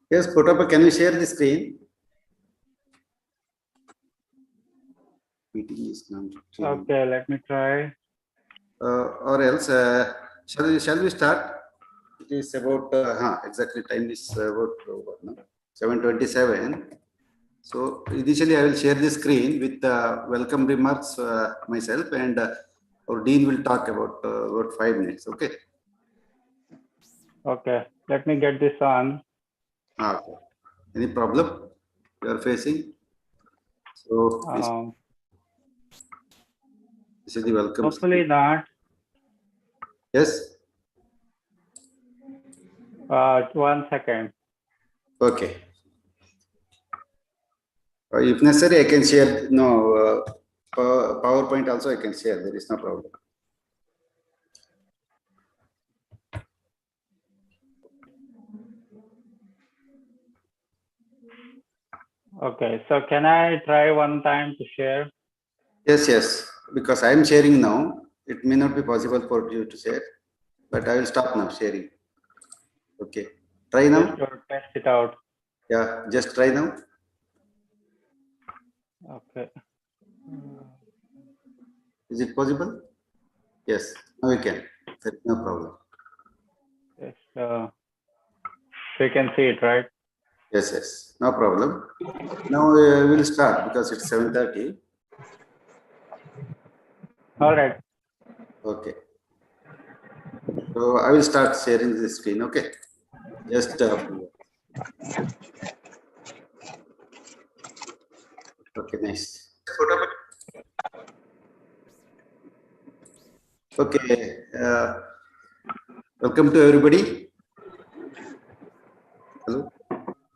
Yes, Puttappa, can you share the screen? Meeting is not. Okay, let me try. Or else, shall we start? It is about exactly time is about 7:27. So initially, I will share the screen with welcome remarks myself, and our dean will talk about 5 minutes. Okay. Okay, let me get this on. Okay. Any problem you are facing? So this is the welcome. Hopefully not. Yes. 1 second. Okay. If necessary, I can share. No, PowerPoint also I can share. There is no problem. Okay, so can I try one time to share? Yes, yes. Because I am sharing now, it may not be possible for you to share, but I will stop now sharing. Okay. Try now. Just to test it out. Yeah, just try now. Okay. Is it possible? Yes. Now we can. There is no problem. Just so you can see it, right? Yes, yes. No problem. Now we will start because it's 7:30. All right. Okay. So I will start sharing the screen. Okay. Just okay, nice. Okay. Welcome to everybody. Hello.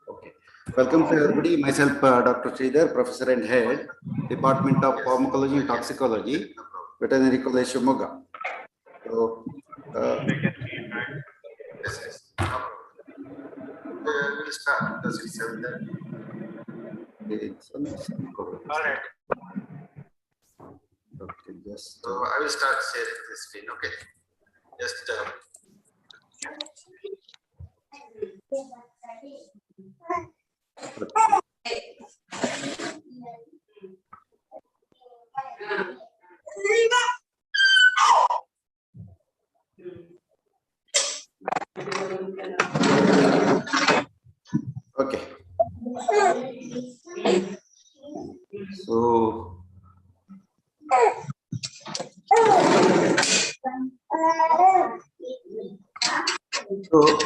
Okay. Welcome to everybody. Myself, Dr. Shridhar, Professor and Head, Department of Pharmacology and Toxicology, Veterinary College, Shimoga. So, yes, yes. We'll start because it's 7:30. All right. Okay, just I will start sharing the screen. Okay, just okay. So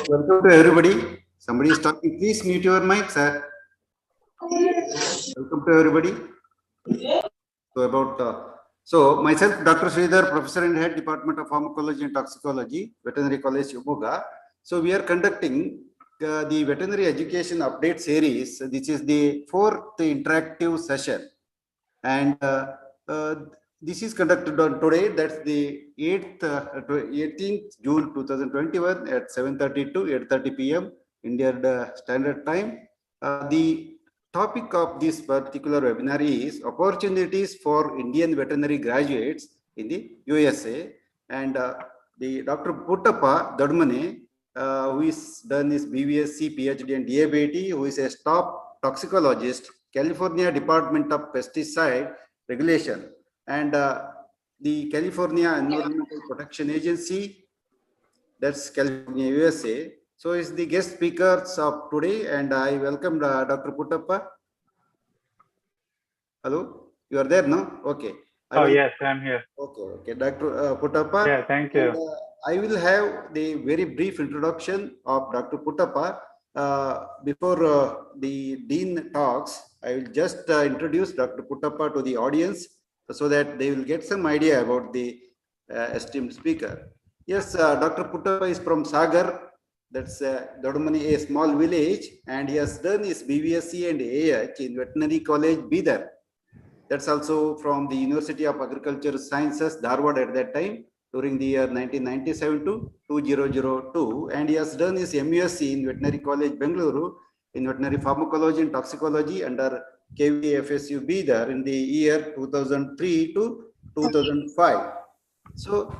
welcome to everybody. Somebody is talking. Please mute your mic, sir. Welcome to everybody. So myself, Dr. Shridhar, Professor and Head, Department of Pharmacology and Toxicology, Veterinary College, Shimoga. So we are conducting the Veterinary Education Update Series. This is the 4th interactive session, and this is conducted on today. That's the 18th June 2021 at 7:30 to 8:30 p.m. Indian Standard Time. The topic of this particular webinar is opportunities for Indian veterinary graduates in the USA, and the Dr. Puttappa Dodmane, who is done his BVSc, PhD and DABT, who is a top toxicologist, California Department of Pesticide Regulation, and the California Environmental Protection Agency, that's California, USA. So is the guest speakers of today, and I welcome Dr. Puttappa. Hello, you are there, no? Okay. Oh, yes, I'm here. Okay, okay. Dr. Puttappa. Yeah, thank you. And, I will have the very brief introduction of Dr. Puttappa. Before the Dean talks, I will just introduce Dr. Puttappa to the audience so that they will get some idea about the esteemed speaker. Yes, Dr. Puttappa is from Sagar. That's Dodmane, a small village, and he has done his BVSc and AH in Veterinary College, Bidar. That's also from the University of Agricultural Sciences, Dharwad at that time, during the year 1997 to 2002. And he has done his MUSc in Veterinary College, Bengaluru, in Veterinary Pharmacology and Toxicology under KVFSU Bidar in the year 2003 to 2005. So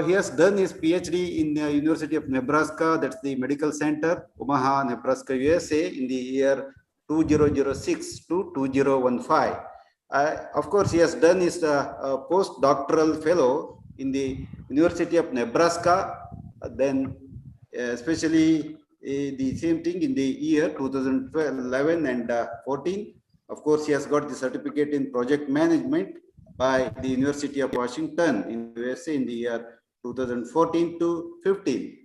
he has done his PhD in the University of Nebraska, that's the medical center, Omaha, Nebraska, USA, in the year 2006 to 2015. Of course, he has done his postdoctoral fellow in the University of Nebraska, then especially the same thing in the year 2011 and 14. Of course, he has got the certificate in project management by the University of Washington in USA in the year 2014 to 15.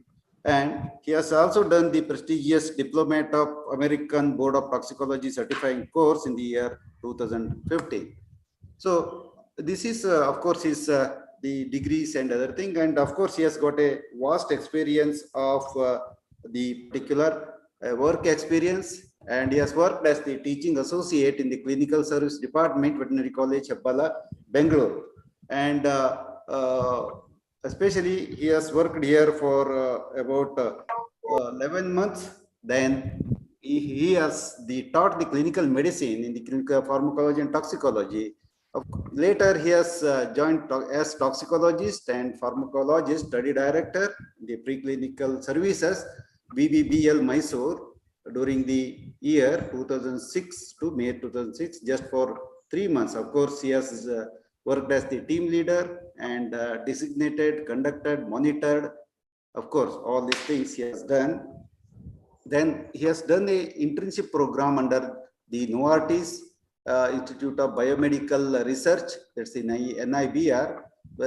And he has also done the prestigious Diplomat of American Board of Toxicology certifying course in the year 2015. So this is, of course, his the degrees and other thing. And of course, he has got a vast experience of the particular work experience. And he has worked as the teaching associate in the clinical service department, Veterinary College, Hebbala, Bangalore. And especially he has worked here for about 11 months. Then he has taught the clinical medicine in the clinical pharmacology and toxicology. Later, he has joined as toxicologist and pharmacologist, study director in the preclinical services, BBBL Mysore, during the year 2006 to May 2006, just for 3 months. Of course, he has worked as the team leader and designated, conducted, monitored. Of course, all these things he has done. Then he has done an internship program under the Novartis Institute of Biomedical Research, that's the NIBR,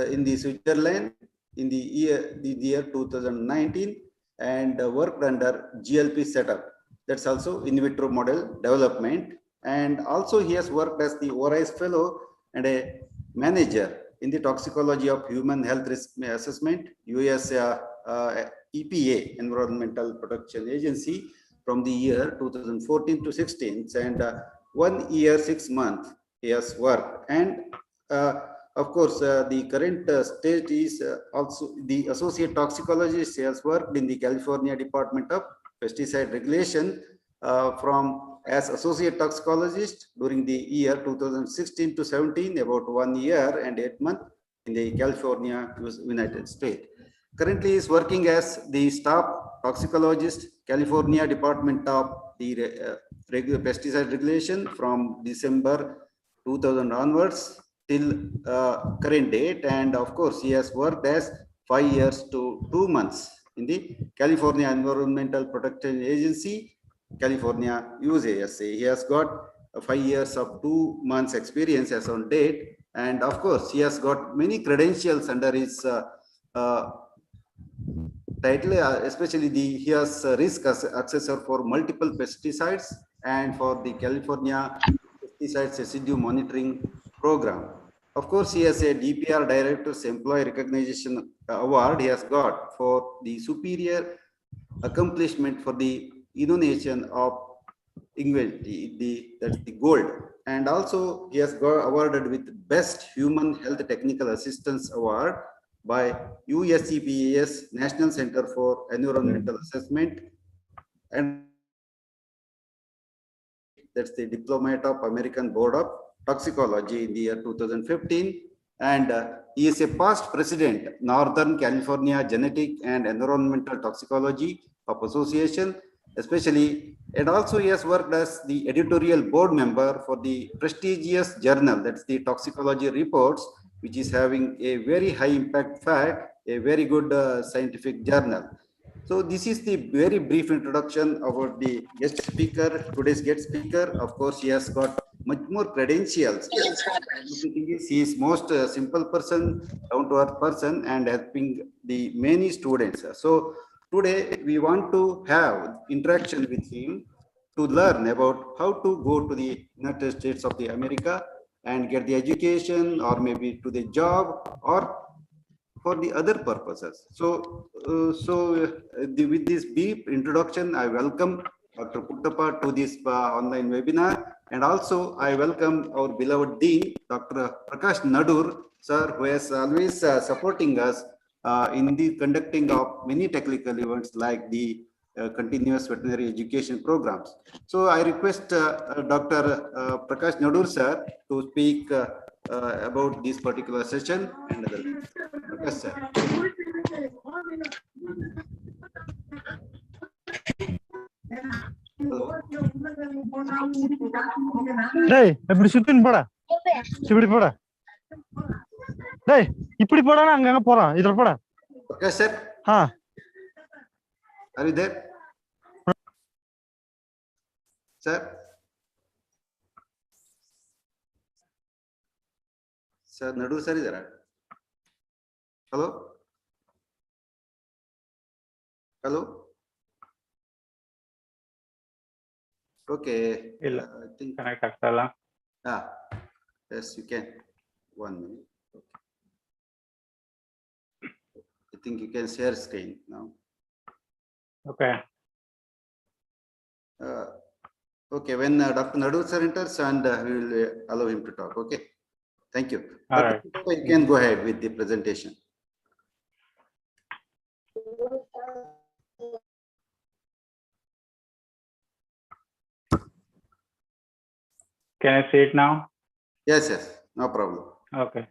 in the Switzerland in the year 2019, and worked under GLP setup. That's also in vitro model development. And also he has worked as the ORIS fellow and a manager in the toxicology of human health risk assessment, US EPA, Environmental Protection Agency, from the year 2014 to 16, and 1 year, 6 months he has worked. And of course, the current state is also the associate toxicologist. He has worked in the California Department of Pesticide Regulation from as associate toxicologist during the year 2016 to 17, about 1 year and 8 months in the California, United States. Currently, he is working as the staff toxicologist, California Department of the Pesticide Regulation from December 2000 onwards till current date. And of course, he has worked as 5 years to 2 months in the California Environmental Protection Agency, California, USA. He has got 5 years of 2 months experience as on date. And of course, he has got many credentials under his title, especially he has risk assessor for multiple pesticides and for the California Pesticide Residue Monitoring Program. Of course, he has a DPR Director's Employee Recognition Award he has got for the superior accomplishment for the innovation of that's the gold. And also he has got awarded with Best Human Health Technical Assistance Award by USCPAS, National Center for Environmental Assessment, and that's the Diplomat of American Board of Toxicology in the year 2015. And he is a past president, Northern California Genetic and Environmental Toxicology of Association, especially. And also he has worked as the editorial board member for the prestigious journal, that's the Toxicology Reports, which is having a very high impact fact, a very good scientific journal. So this is the very brief introduction about the guest speaker, today's guest speaker. Of course, he has got much more credentials. He is most simple person, down to earth person, and helping the many students. So today we want to have interaction with him to learn about how to go to the United States of the America and get the education, or maybe to the job, or for the other purposes. So, with this brief introduction, I welcome Dr. Puttappa to this online webinar, and also I welcome our beloved Dean, Dr. Prakash Nadur, sir, who is always supporting us in the conducting of many technical events like the continuous veterinary education programs. So I request Dr. Prakash Nadur, sir, to speak about this particular session and other things. Yes, sir. டேய் இப்படி சுத்தின்னு போடா இப்படி போடா டேய் இப்படி போடானா அங்க போறான் இதுல போடா Yes, sir. Are you there? Sir? Sir, Nadu sir is there? Hello? Hello? Okay. Illa. I think. Connect ಆಗ್ತಲ್ಲ. Yes, you can. 1 minute. Okay. I think you can share screen now. Okay. Okay, when Dr. Nadu sir enters, and we will allow him to talk. Okay. Thank you. All right. You can go ahead with the presentation. Can I see it now? Yes, yes, no problem. Okay.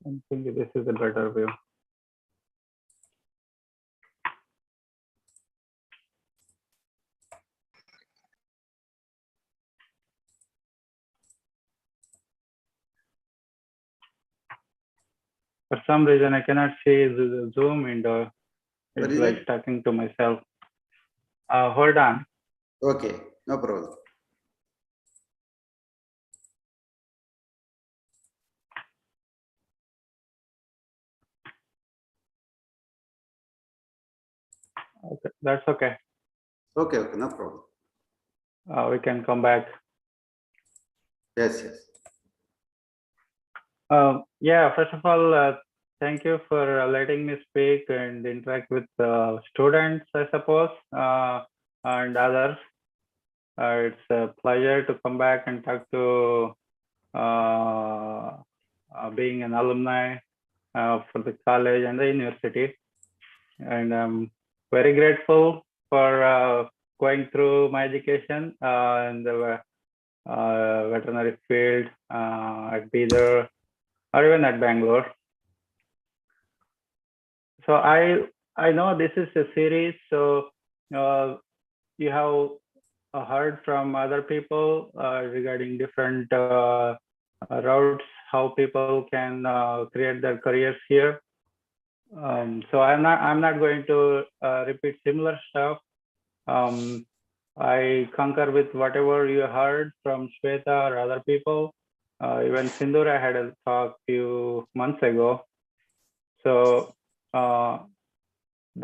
I think this is a better view. For some reason, I cannot see the Zoom window. It's like talking to myself. Hold on. Okay, no problem. Okay, that's okay. Okay, okay, no problem. We can come back. Yes, yes. Yeah, first of all, thank you for letting me speak and interact with students, I suppose, and others. It's a pleasure to come back and talk to being an alumni for the college and the university. And I'm very grateful for going through my education in the veterinary field at Bidar or even at Bangalore. So I know this is a series, so you have heard from other people regarding different routes, how people can create their careers here. So I'm not going to repeat similar stuff. I concur with whatever you heard from Shweta or other people. Even Sindhura had a talk few months ago. So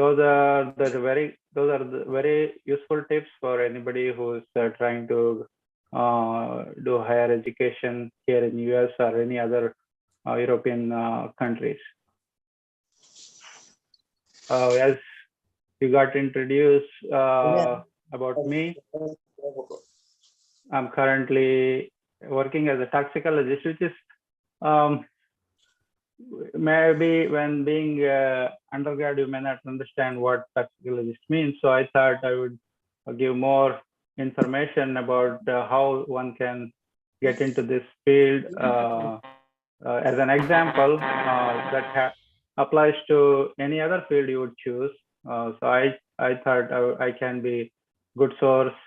those are the very useful tips for anybody who's trying to do higher education here in US or any other European countries. As you got introduced about me, I'm currently working as a toxicologist, which is maybe when being undergrad, you may not understand what toxicologist means. So I thought I would give more information about how one can get into this field as an example that applies to any other field you would choose. So I thought I can be good source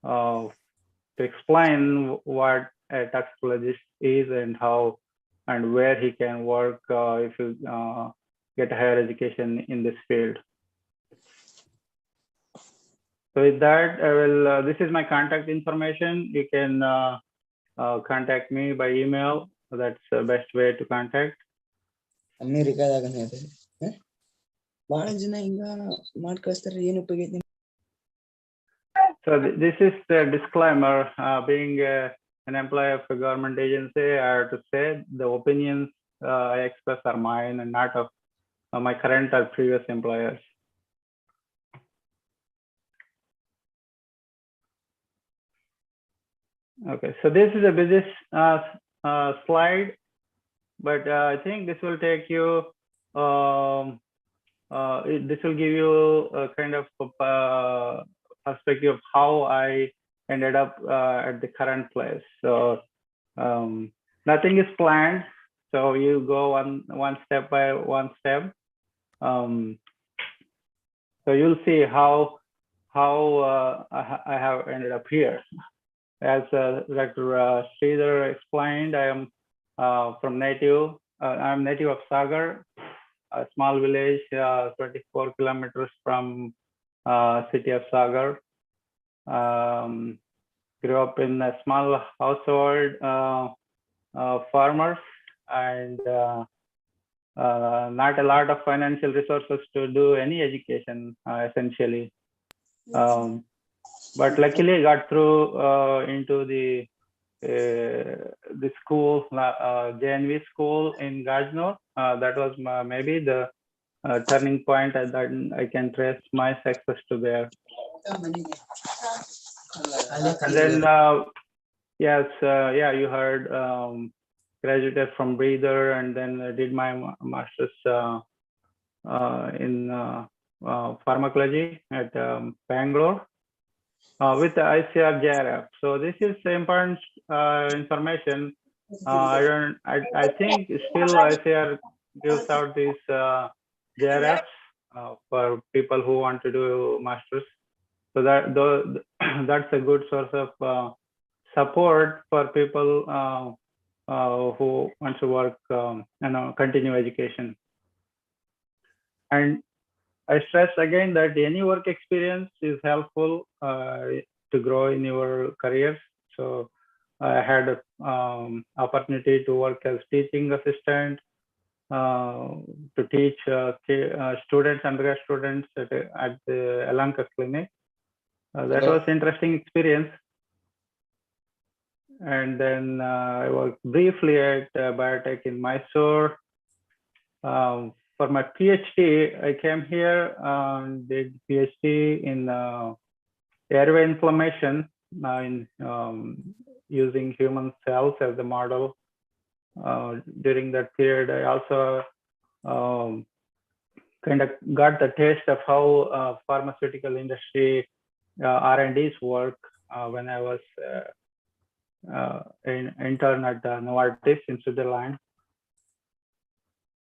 to explain what a toxicologist is and how and where he can work if you get higher education in this field. So with that, I will. This is my contact information. You can contact me by email. That's the best way to contact. ಅಮೆರಿಕಾದಾಗನೇ ಇದೆ ಬಹಳ ಜನ ಹಿಂಗ ಮಾಡ್ಕಳಿಸ್ತಾರೆ ಏನು ಉಪಯೋಗ. So this is the disclaimer. Being an employee of a government agency, I have to say the opinions I express are mine and not of my current or previous employers. Okay, so this is a busy slide, but I think this will take you this will give you a kind of perspective of how I ended up at the current place. So nothing is planned. So you go one step by one step. So you'll see how I have ended up here. As Dr. Shridhar explained, I am I'm native of Sagar, a small village 24 kilometers from city of Sagar. Grew up in a small household, farmers, and not a lot of financial resources to do any education, essentially. But luckily I got through into the school, JNV school in Gajno. That was maybe the turning point that I can trace my success to there. And then, yes, yeah, you heard, graduated from Breather, and then I did my master's in pharmacology at Bangalore with the ICR JRF. So this is important information. I think still ICR gives out these JRFs for people who want to do masters. So that's a good source of support for people who want to work, continue education. And I stress again that any work experience is helpful to grow in your careers. So I had an opportunity to work as teaching assistant, to teach students, undergrad students at the Alanka clinic. That was interesting experience. And then I worked briefly at biotech in Mysore. For my PhD, I came here and did PhD in airway inflammation in using human cells as the model. During that period, I also kind of got the taste of how pharmaceutical industry R&Ds work when I was an intern at Novartis in Switzerland.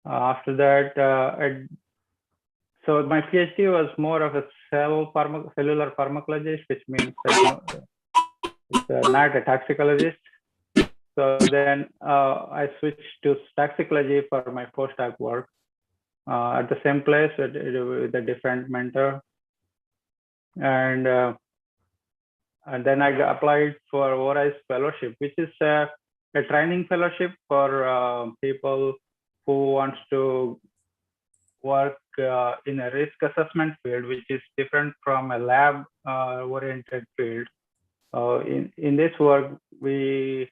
After that, so my PhD was more of a cellular pharmacologist, which means that, it's not a toxicologist. So then I switched to toxicology for my postdoc work at the same place with a different mentor. And then I applied for ORISE fellowship, which is a training fellowship for people who wants to work in a risk assessment field, which is different from a lab oriented field. In this work, we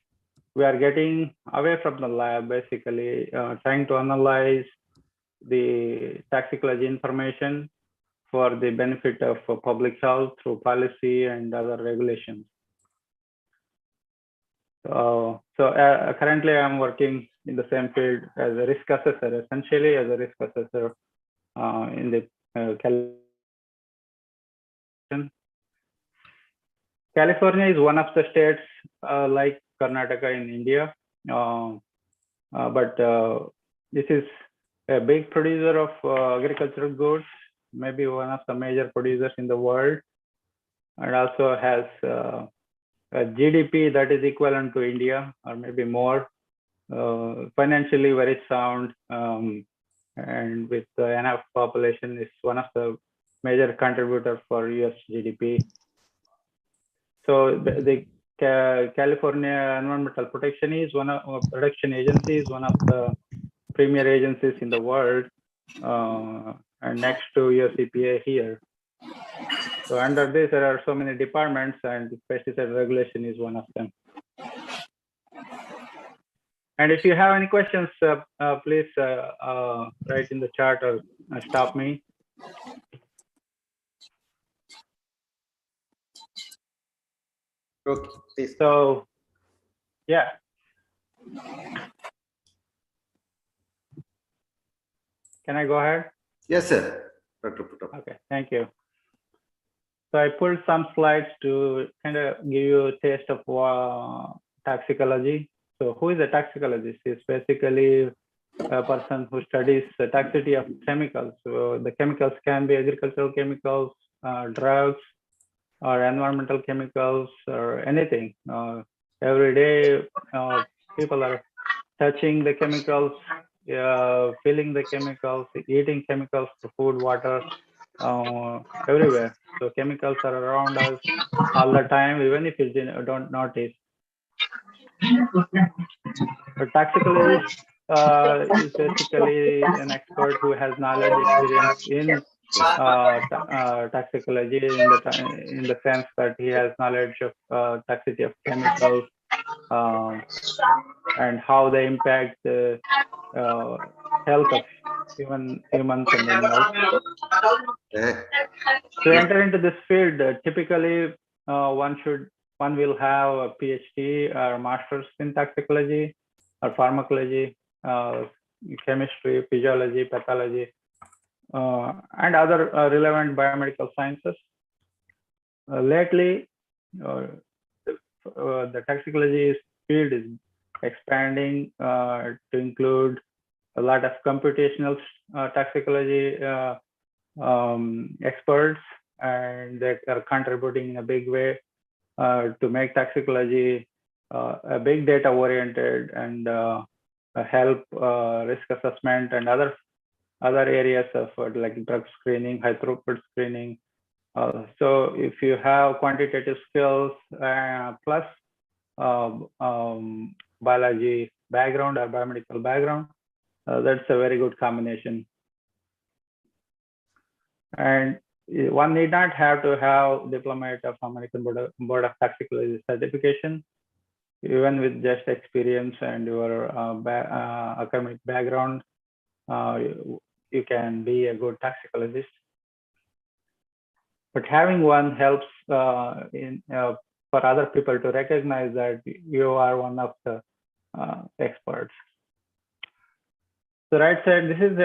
are getting away from the lab, basically trying to analyze the toxicology information for the benefit of public health through policy and other regulations. So currently I'm working in the same field as a risk assessor, essentially as a risk assessor in the California is one of the states like Karnataka in India, but this is a big producer of agricultural goods, maybe one of the major producers in the world, and also has a GDP that is equivalent to India or maybe more, financially very sound, and with enough population is one of the major contributors for US GDP. So the California Environmental Protection is Protection Agency is one of the premier agencies in the world, and next to US EPA here. So under this, there are so many departments, and pesticide regulation is one of them. And if you have any questions, please write in the chat or stop me. Okay, please. So, yeah. Can I go ahead? Yes, sir. Dr. Puttappa. Okay, thank you. So I pulled some slides to kind of give you a taste of toxicology. So who is a toxicologist? It's basically a person who studies the toxicity of chemicals. So the chemicals can be agricultural chemicals, drugs, or environmental chemicals, or anything. Every day, people are touching the chemicals, feeling the chemicals, eating chemicals, food, water, everywhere. So chemicals are around us all the time, even if you don't notice. A toxicologist is basically an expert who has knowledge, experience in toxicology in the sense that he has knowledge of toxicity of chemicals and how they impact the health of humans and animals. To enter into this field, typically one will have a PhD or master's in toxicology or pharmacology, chemistry, physiology, pathology, and other relevant biomedical sciences. Lately, the toxicology field is expanding to include a lot of computational toxicology experts, and they are contributing in a big way to make toxicology a big data oriented and help risk assessment and other areas of like drug screening, high throughput screening. So if you have quantitative skills plus biology background or biomedical background, that's a very good combination. And one need not have to have diploma of American Board of Toxicology certification. Even with just experience and your academic background, you can be a good toxicologist. But having one helps for other people to recognize that you are one of the experts. So right side, this is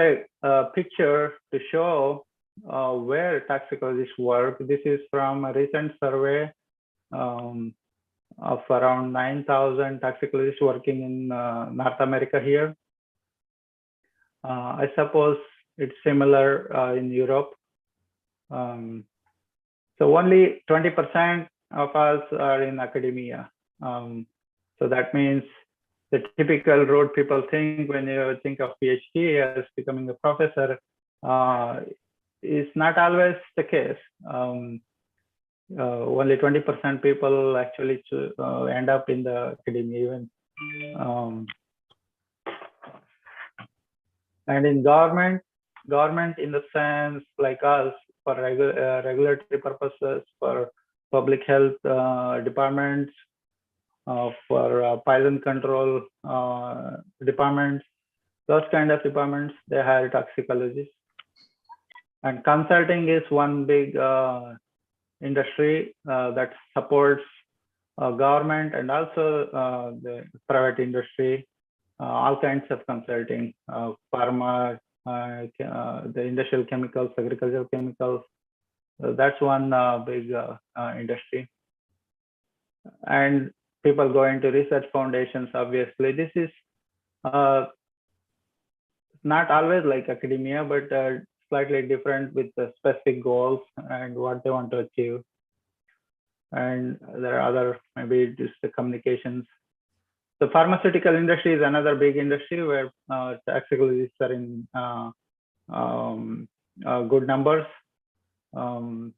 a picture to show where toxicologists work. This is from a recent survey of around 9,000 toxicologists working in North America here. I suppose it's similar in Europe. So only 20% of us are in academia. So that means the typical road people think when you think of PhD as becoming a professor is not always the case. Only 20% people actually end up in the academia even. And in government in the sense like us, for regulatory purposes, for public health departments, for poison control departments, those kind of departments, they hire toxicologists. And consulting is one big industry that supports government and also the private industry, all kinds of consulting, pharma, the industrial chemicals, agricultural chemicals. That's one big industry. And people go into research foundations, obviously. This is not always like academia, but slightly different with the specific goals and what they want to achieve. And there are other, maybe just the communications. The pharmaceutical industry is another big industry where toxicologists are in good numbers. And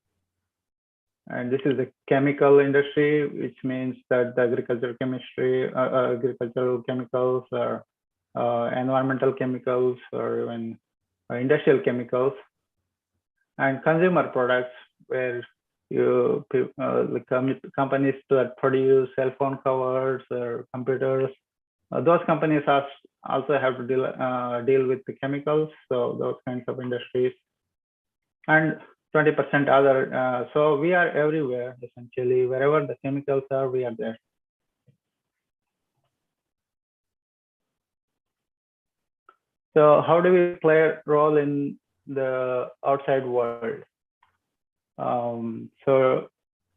this is the chemical industry, which means that the agricultural chemistry, agricultural chemicals, or environmental chemicals, or even industrial chemicals, and consumer products, where companies that produce cell phone covers or computers, those companies also have to deal with the chemicals. So those kinds of industries, and 20% other. So we are everywhere, essentially. Wherever the chemicals are, we are there. So how do we play a role in the outside world? So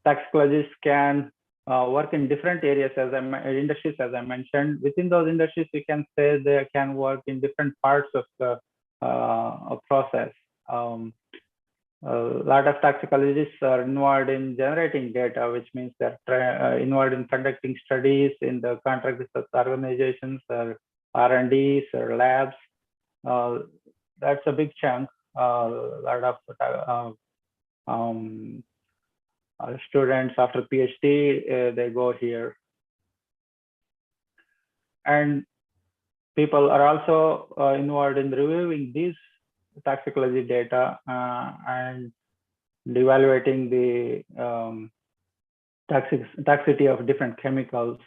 toxicologists can work in different areas, industries, as I mentioned. Within those industries, we can say they can work in different parts of the process. A lot of toxicologists are involved in generating data, which means they're involved in conducting studies in the contract research organizations or R&Ds or labs. That's a big chunk. A lot of students after PhD, they go here. And people are also involved in reviewing these toxicology data and evaluating the toxicity of different chemicals.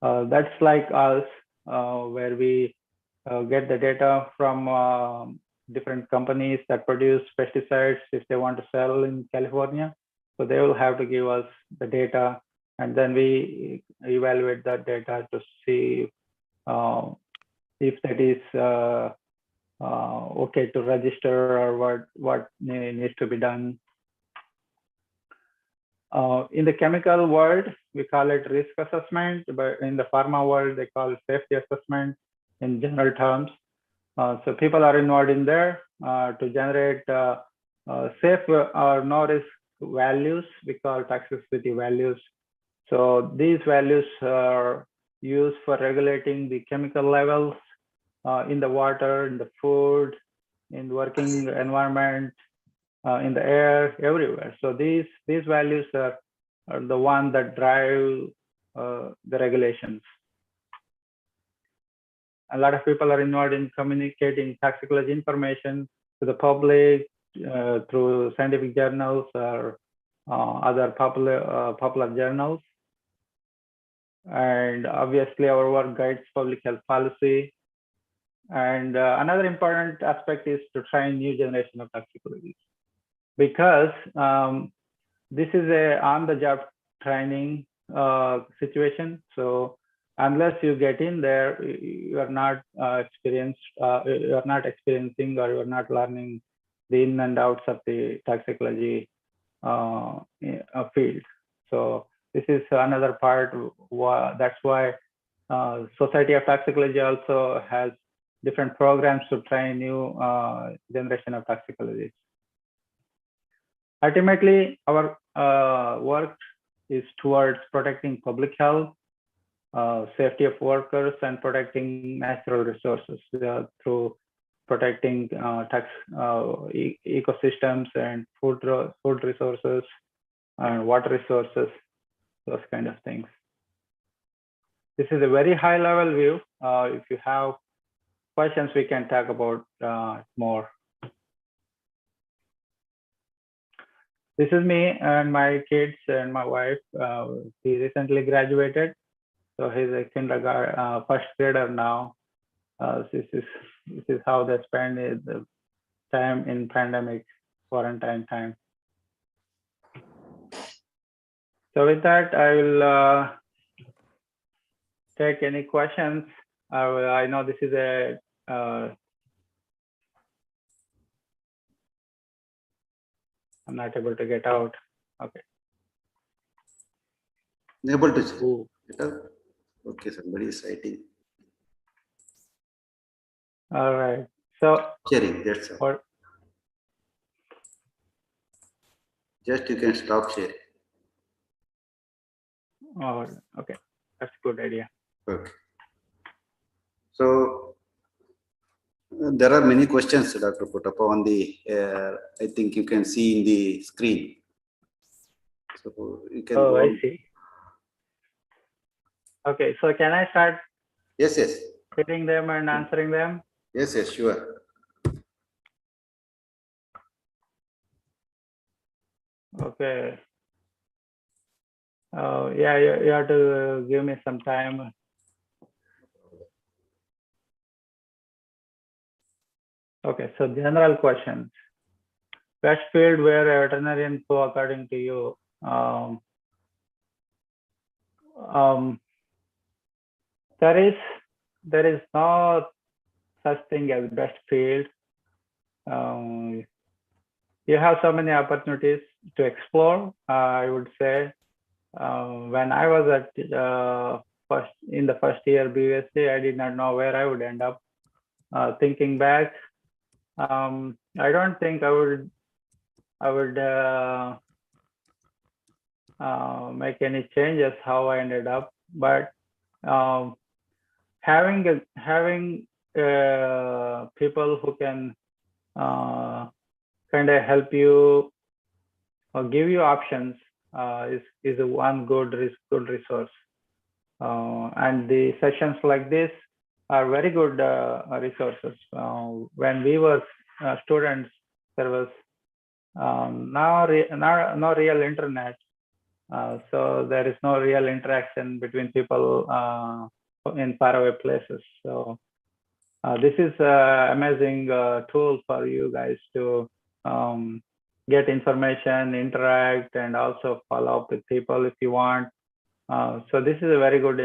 That's like us, where we get the data from different companies that produce pesticides if they want to sell in California. So they will have to give us the data, and then we evaluate that data to see if that is okay to register or what needs to be done. In the chemical world, we call it risk assessment, but in the pharma world, they call it safety assessment in general terms. So people are involved in there to generate safe or no risk values. We call toxicity values. So these values are used for regulating the chemical levels in the water, in the food, in the working environment, in the air, everywhere. So these values are the ones that drive the regulations. A lot of people are involved in communicating toxicology information to the public through scientific journals or other popular journals. And obviously our work guides public health policy. And another important aspect is to train new generation of toxicologists, because this is a on-the-job training situation. So unless you get in there, you are not experiencing, or you are not learning the in and outs of the toxicology field. So this is another part. That's why Society of Toxicology also has different programs to train new generation of toxicologists. Ultimately, our work is towards protecting public health, safety of workers, and protecting natural resources through protecting ecosystems and food resources and water resources, those kind of things. This is a very high level view. If you have questions, we can talk about more. This is me and my kids and my wife. He recently graduated, so he's a kindergarten first grader now. This is how they spend the time in pandemic quarantine time. So with that, I will take any questions. I know this is a I'm not able to get out. Okay. Able to get out? Okay, somebody is writing. All right. So Sharing, that's all. Or, Just you can stop sharing. oh, okay, that's a good idea. Okay. So there are many questions, Dr. Puttappa, on the, I think you can see in the screen. So you can Oh, go I on. see. Okay, so can I start Yes, yes. reading them and answering them? Yes, yes, sure. Okay. Yeah, you have to give me some time. Okay, so general questions. Best field where a veterinarian go according to you? There is no such thing as best field. You have so many opportunities to explore. I would say when I was at in the first year BSc, I did not know where I would end up. Thinking back, I don't think I would make any changes how I ended up, but having people who can kind of help you or give you options is a one good resource. And the sessions like this are very good resources. When we were students, there was no real internet, so there is no real interaction between people in faraway places. So this is an amazing tool for you guys to get information, interact, and also follow up with people if you want. So this is a very good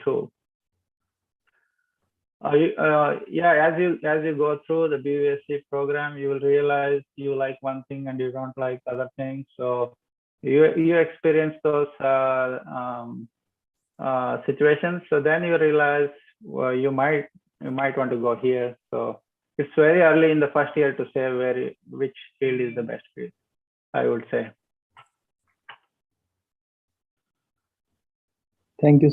tool. Yeah, as you go through the BVSC program, you will realize you like one thing and you don't like other things. So you experience those situations. So then you realize you might want to go here. So it's very early in the first year to say which field is the best field, I would say. Thank you.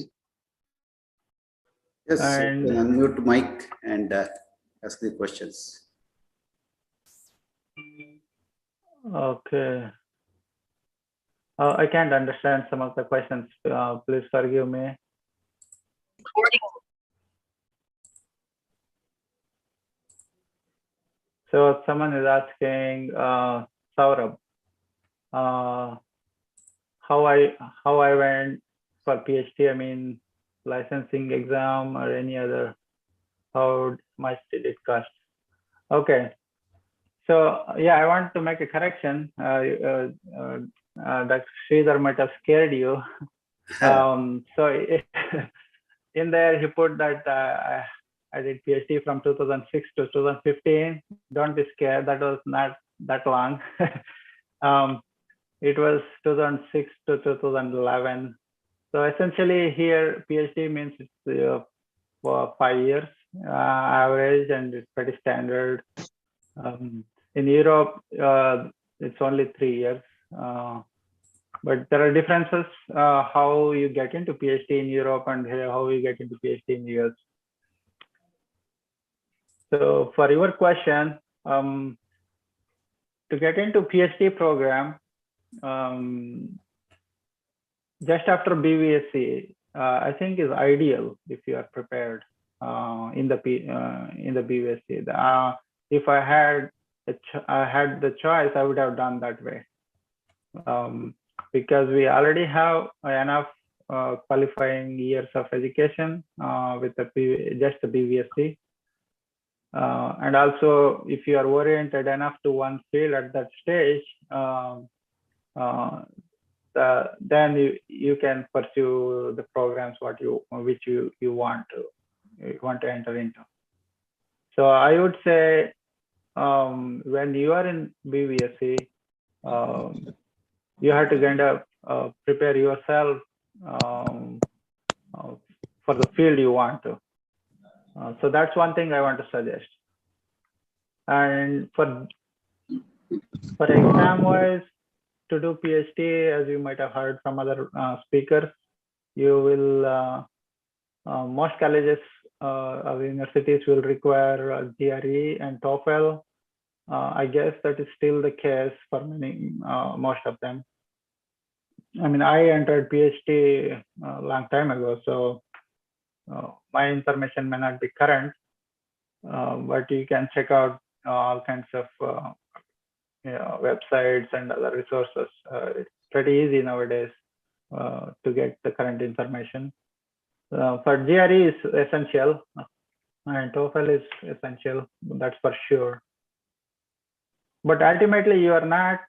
Yes, And you can unmute mic and ask the questions. Okay. I can't understand some of the questions. Please forgive me. So someone is asking, Saurabh, how I went for PhD. I mean, licensing exam or any other. How much did it cost? Okay. So yeah, I want to make a correction. Dr. Shridhar might have scared you. So in there he put that I did PhD from 2006 to 2015. Don't be scared. That was not that long. It was 2006 to 2011. So essentially here PhD means it's for 5 years average, and it's pretty standard. In Europe, it's only 3 years. But there are differences how you get into PhD in Europe and how you get into PhD in US. So for your question, to get into PhD program, just after BVSC, I think is ideal if you are prepared in the BVSC. If I had the choice, I would have done that way. Because we already have enough qualifying years of education with just the BVSC. And also, if you are oriented enough to one field at that stage, then you can pursue the programs which you want to enter into. So I would say when you are in BVSC, you have to kind of prepare yourself for the field you want to. So that's one thing I want to suggest. And for exam-wise, to do PhD, as you might have heard from other speakers, you will, most colleges or universities will require GRE and TOEFL. I guess that is still the case for most of them. I mean, I entered PhD a long time ago, so my information may not be current, but you can check out all kinds of websites and other resources. It's pretty easy nowadays to get the current information. For GRE is essential, and TOEFL is essential, that's for sure. But ultimately, you are not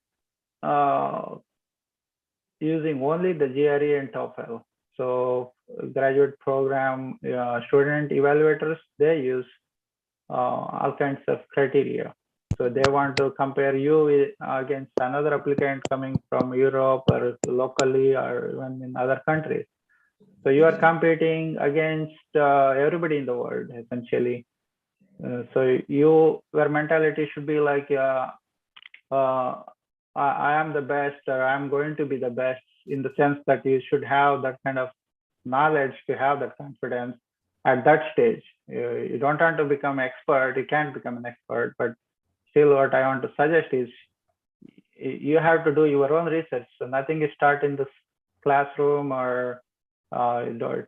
using only the GRE and TOEFL. So graduate program student evaluators, they use all kinds of criteria. So they want to compare you against another applicant coming from Europe or locally or even in other countries. So you are competing against everybody in the world, essentially. So your mentality should be like, I am the best, or I'm going to be the best, in the sense that you should have that kind of knowledge to have that confidence at that stage. You don't want to become expert, you can't become an expert, but still what I want to suggest is you have to do your own research. So nothing is taught in this classroom, or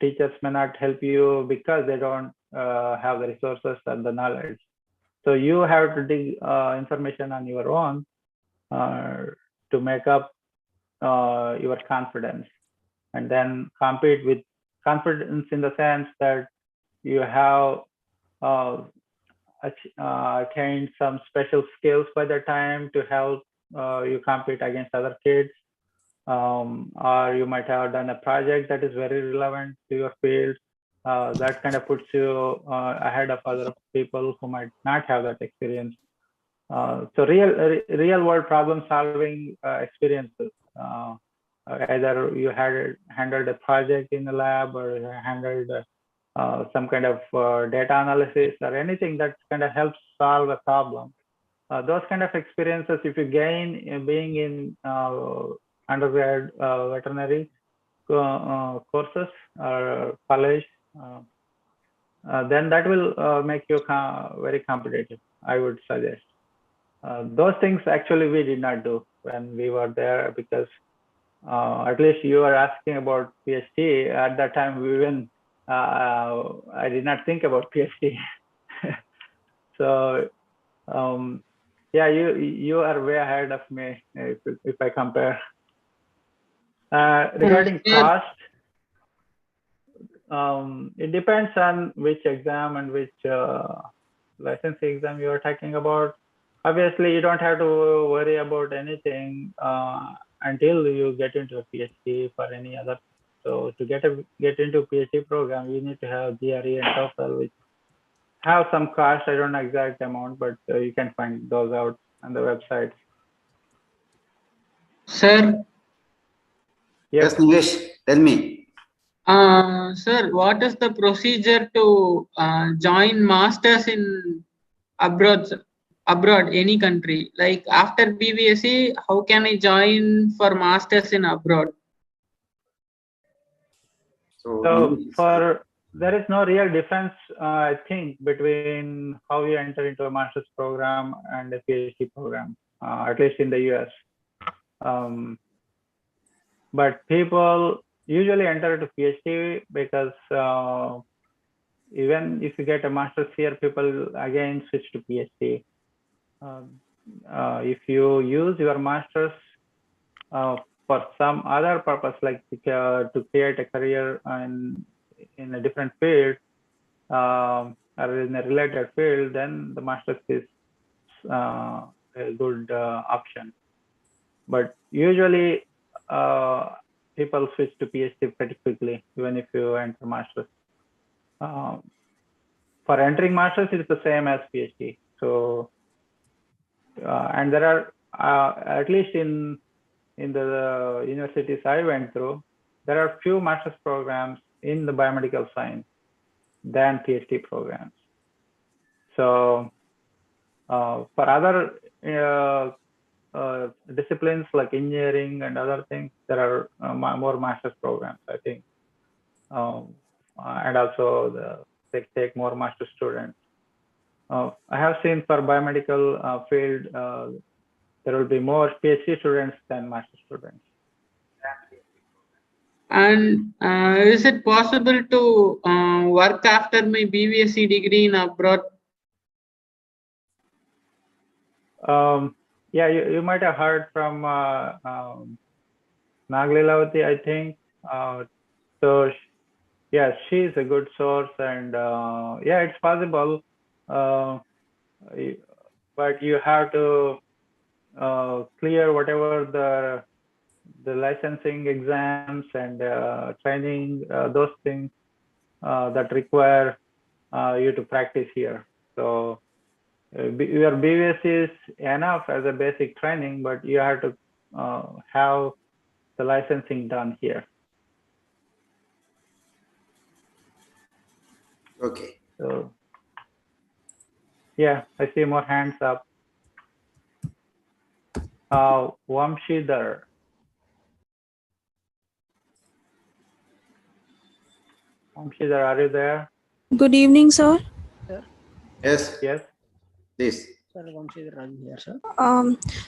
teachers may not help you because they don't have the resources and the knowledge. So you have to dig information on your own to make up your confidence, and then compete with confidence in the sense that you have attained some special skills by the time to help you compete against other kids, or you might have done a project that is very relevant to your field. That kind of puts you ahead of other people who might not have that experience. So real world problem solving experiences. Either you had handled a project in the lab, or you handled some kind of data analysis, or anything that kind of helps solve a problem. Those kind of experiences, if you gain being in undergrad veterinary courses or college, then that will make you very competitive, I would suggest. Those things actually we did not do when we were there, because at least you are asking about PhD. At that time, I did not think about PhD. So yeah, you are way ahead of me if I compare. Regarding cost, it depends on which exam and which licensing exam you are talking about. Obviously, you don't have to worry about anything until you get into a PhD for any other. So to get into a PhD program, you need to have GRE and TOEFL, which have some cost. I don't know exact amount, but you can find those out on the website. Sir. Yes, Nilesh, tell me. Sir, what is the procedure to join masters in abroad, any country? Like after BBSc, how can I join for masters in abroad? So there is no real difference, I think, between how you enter into a master's program and a PhD program, at least in the US. But people usually enter into PhD because even if you get a master's here, people again switch to PhD. If you use your master's for some other purpose, like to create a career in a different field or in a related field, then the master's is a good option. But usually people switch to PhD pretty quickly, even if you enter master's. For entering master's, it's the same as PhD. So, and there are, at least in the universities I went through, there are few master's programs in the biomedical science than PhD programs. So for other disciplines like engineering and other things, there are more master's programs, I think. And also they take more master's students. I have seen for biomedical field, there will be more PhD students than master students. And is it possible to work after my BBSc degree in abroad? Yeah, you might have heard from Naglilavati, I think. So yeah, she's a good source, and yeah, it's possible. But you have to clear whatever the licensing exams and training, those things that require you to practice here. So your BVS is enough as a basic training, but you have to have the licensing done here. Okay. So yeah, I see more hands up. Vamshidhar. Vamshidhar, are you there? Good evening, sir. Yes, Yes. please.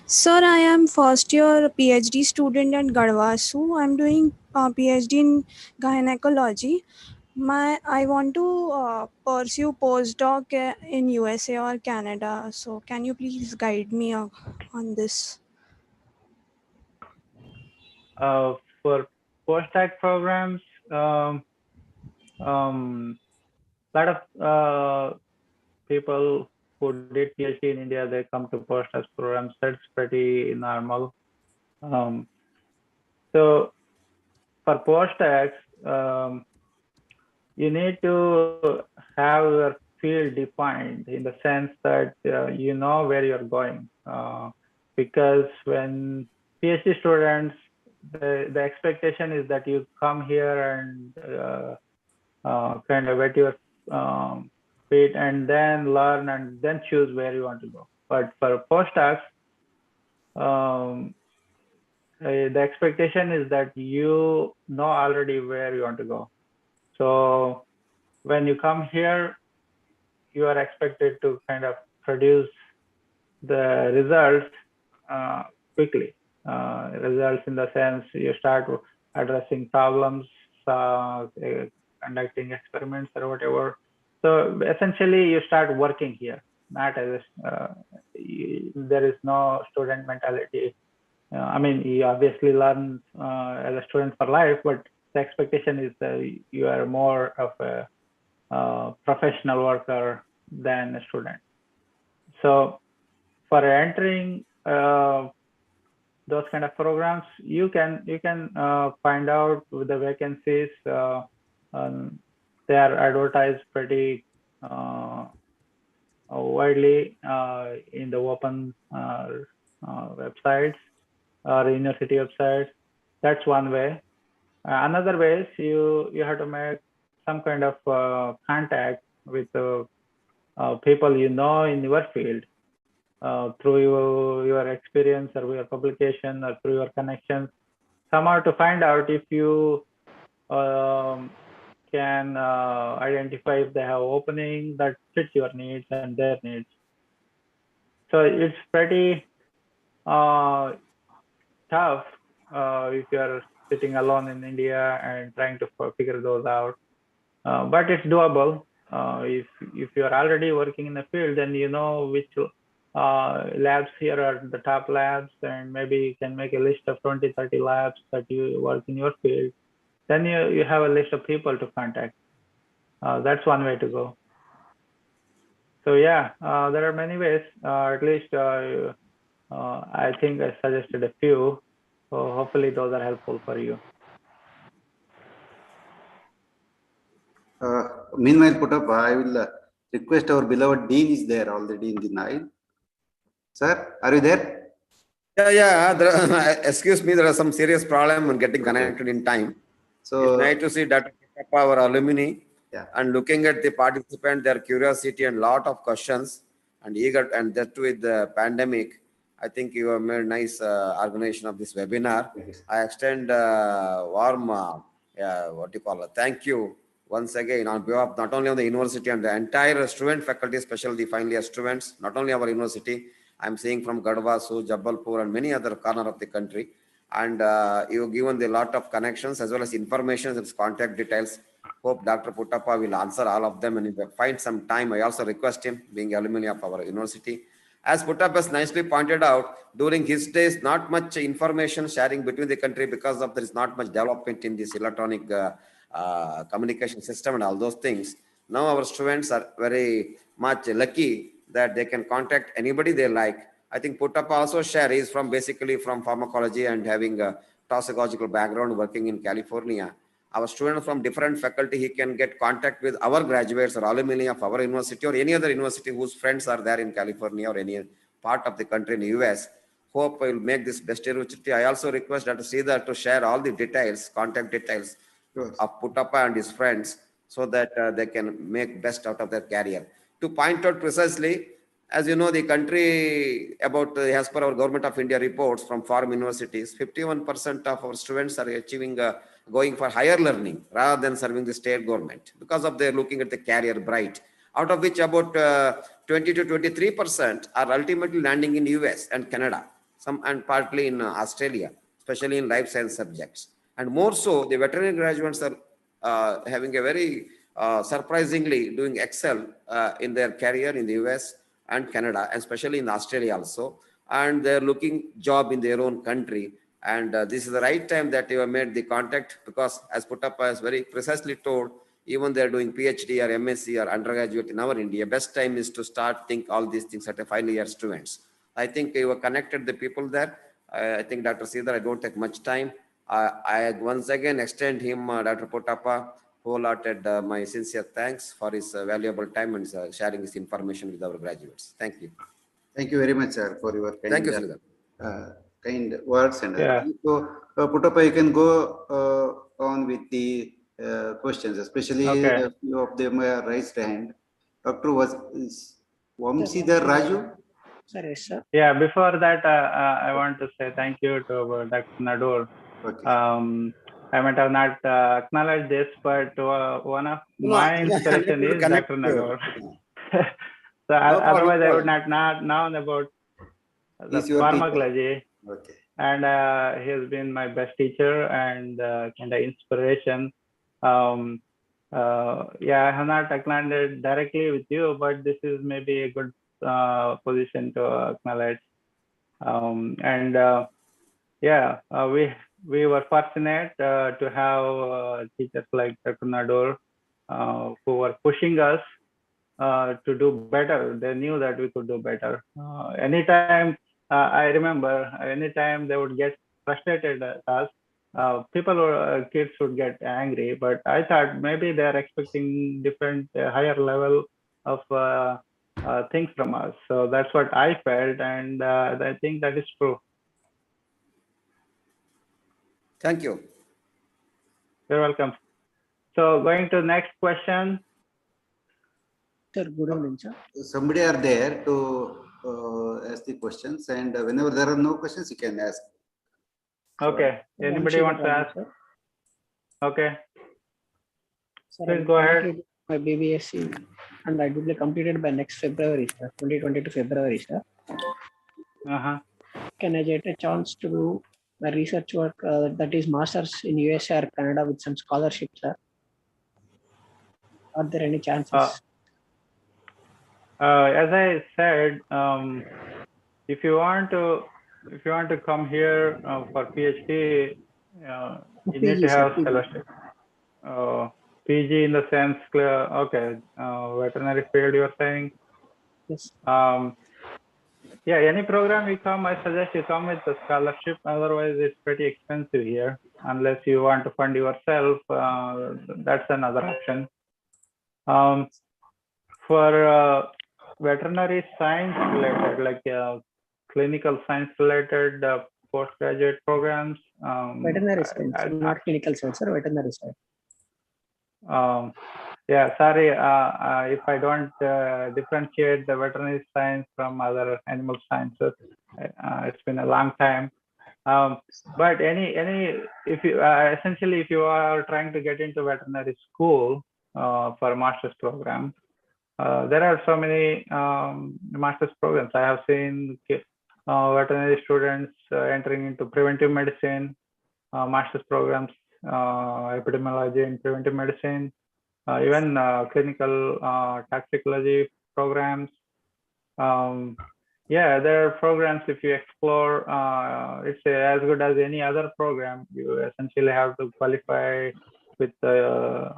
Sir, I am first year PhD student at Gadwasu. I'm doing PhD in gynecology. I want to pursue postdoc in USA or Canada. So can you please guide me on this? For postdoc programs, lot of people who did PhD in India, they come to postdoc programs. That's pretty normal. So for postdocs, you need to have your field defined in the sense that you know where you're going. Because when PhD students, the expectation is that you come here and kind of wet your feet and then learn and then choose where you want to go. But for postdocs, the expectation is that you know already where you want to go. So when you come here, you are expected to kind of produce the results quickly. Results in the sense you start addressing problems, conducting experiments or whatever. So essentially you start working here, not as there is no student mentality. I mean, you obviously learn as a student for life, but the expectation is that you are more of a professional worker than a student. So for entering those kind of programs, you can find out with the vacancies. They are advertised pretty widely in the open websites or university websites. That's one way. Another way is you have to make some kind of contact with people you know in your field through your experience or your publication or through your connections, somehow to find out if you can identify if they have opening that fits your needs and their needs. So it's pretty tough if you're sitting alone in India and trying to figure those out. But it's doable. If you're already working in the field, then you know which labs here are the top labs, and maybe you can make a list of 20-30 labs that you work in your field. Then you have a list of people to contact. That's one way to go. So yeah, there are many ways. At least I think I suggested a few. So hopefully those are helpful for you. Meanwhile, Puttappa, I will request our beloved Dean is there already in the line. Sir, are you there? Yeah. Excuse me, there are some serious problem in getting connected in time. So It's nice to see Dr. Puttappa, our alumni, yeah. and looking at the participant, their curiosity and lot of questions and eager, and that too with the pandemic. I think you have made nice organization of this webinar. Yes. I extend warm, thank you once again on behalf of not only of the university and the entire student faculty, especially the final year students, not only our university. I'm seeing from Gadwasu, Jabalpur, and many other corner of the country. And you've given a lot of connections as well as information and contact details. Hope Dr. Puttappa will answer all of them, and if I find some time, I also request him, being alumni of our university. As Puttappa has nicely pointed out, during his days, not much information sharing between the country because of there is not much development in this electronic communication system and all those things. Now our students are very much lucky that they can contact anybody they like. I think Puttappa also share is from basically from pharmacology and having a toxicological background working in California. our student from different faculty, he can get contact with our graduates or alumni of our university or any other university whose friends are there in California or any part of the country in the US. Hope I will make this best university. I also request Dr. Sridhar to share all the details, contact details of Puttappa and his friends, so that they can make best out of their career. To point out precisely, as you know, the country about, as per our Government of India reports from foreign universities, 51% of our students are achieving, going for higher learning rather than serving the state government because of their looking at the career bright. Out of which about 20 to 23% are ultimately landing in US and Canada, some and partly in Australia, especially in life science subjects. And more so, the veterinary graduates are having a very surprisingly doing excel in their career in the US and Canada, especially in Australia also. And they're looking job in their own country. And this is the right time that you have made the contact, because as Puttappa has very precisely told, even they're doing PhD or MSc or undergraduate in our India, best time is to start think all these things at a final year students. I think you have connected the people there. I think Dr. Sridhar, I don't take much time. I once again extend him, Dr. Puttappa, wholehearted my sincere thanks for his valuable time and sharing his information with our graduates. Thank you. Thank you very much, sir, for your kind, Thank you, Sridhar. Kind words and Yeah. everything. So, Puttappa, you can go on with the questions, especially Okay. a few of them are raised hand. Dr. Vamsidhar Raju. Sorry, sir. Yeah, before that, I want to say thank you to Dr. Nadur. Okay. I might have not acknowledged this, but one of my inspiration is Dr. Nadur. So otherwise, I would not known about the He's your pharmacology. Okay. And he has been my best teacher and kind of inspiration. Yeah, I have not acknowledged directly with you, but this is maybe a good position to acknowledge. Yeah, we were fortunate to have teachers like Dr. Nadur who were pushing us to do better. They knew that we could do better. Anytime I remember, anytime they would get frustrated at us, kids would get angry. But I thought maybe they are expecting different, higher level of things from us. So that's what I felt, and I think that is true. Thank you. You're welcome. So going to next question. Sir, good evening, sir. Somebody are there to ask the questions, and whenever there are no questions, you can ask. Okay. Anybody wants to ask? Sir. Okay. Sir, Please go ahead. My BBSc, and I will be completed by next February, sir. 2022 February, sir. Can I get a chance to do my research work that is masters in USA or Canada with some scholarship, sir? Are there any chances? As I said, if you want to come here for PhD, you need to have scholarship. PG in the sense, okay, veterinary field you are saying. Yes. Yeah, any program you come, I suggest you come with the scholarship. Otherwise, it's pretty expensive here. Unless you want to fund yourself, that's another option. For veterinary science related, like clinical science related postgraduate programs. Veterinary science, not clinical science, sir. Veterinary science. Yeah, sorry if I don't differentiate the veterinary science from other animal sciences. It's been a long time. But if you essentially, if you are trying to get into veterinary school for a master's program, there are so many master's programs. I have seen veterinary students entering into preventive medicine, master's programs, epidemiology and preventive medicine, even clinical toxicology programs. Yeah, there are programs, if you explore, it's as good as any other program. You essentially have to qualify with the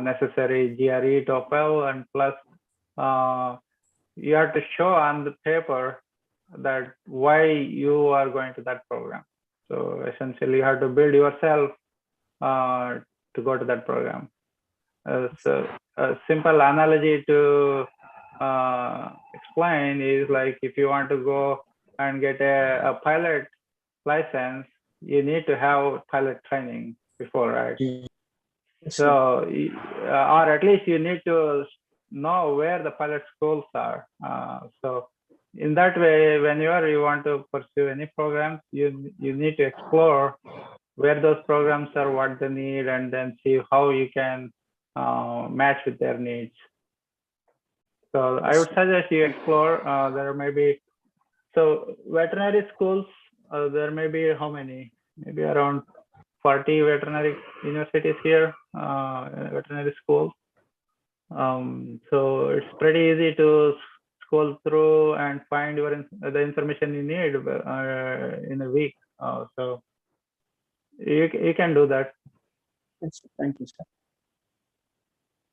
necessary GRE, TOEFL, and plus you have to show on the paper that why you are going to that program. So essentially you have to build yourself to go to that program. So a simple analogy to explain is like if you want to go and get a pilot license, you need to have pilot training before, right? Yes, So, or at least you need to know where the pilot schools are. So, in that way, whenever you want to pursue any programs, you need to explore where those programs are, what they need, and then see how you can match with their needs. So, I would suggest you explore. There may be veterinary schools. There may be how many? Maybe around 40 veterinary universities here, veterinary schools. So it's pretty easy to scroll through and find the information you need in a week. So you can do that. Yes, thank you, sir.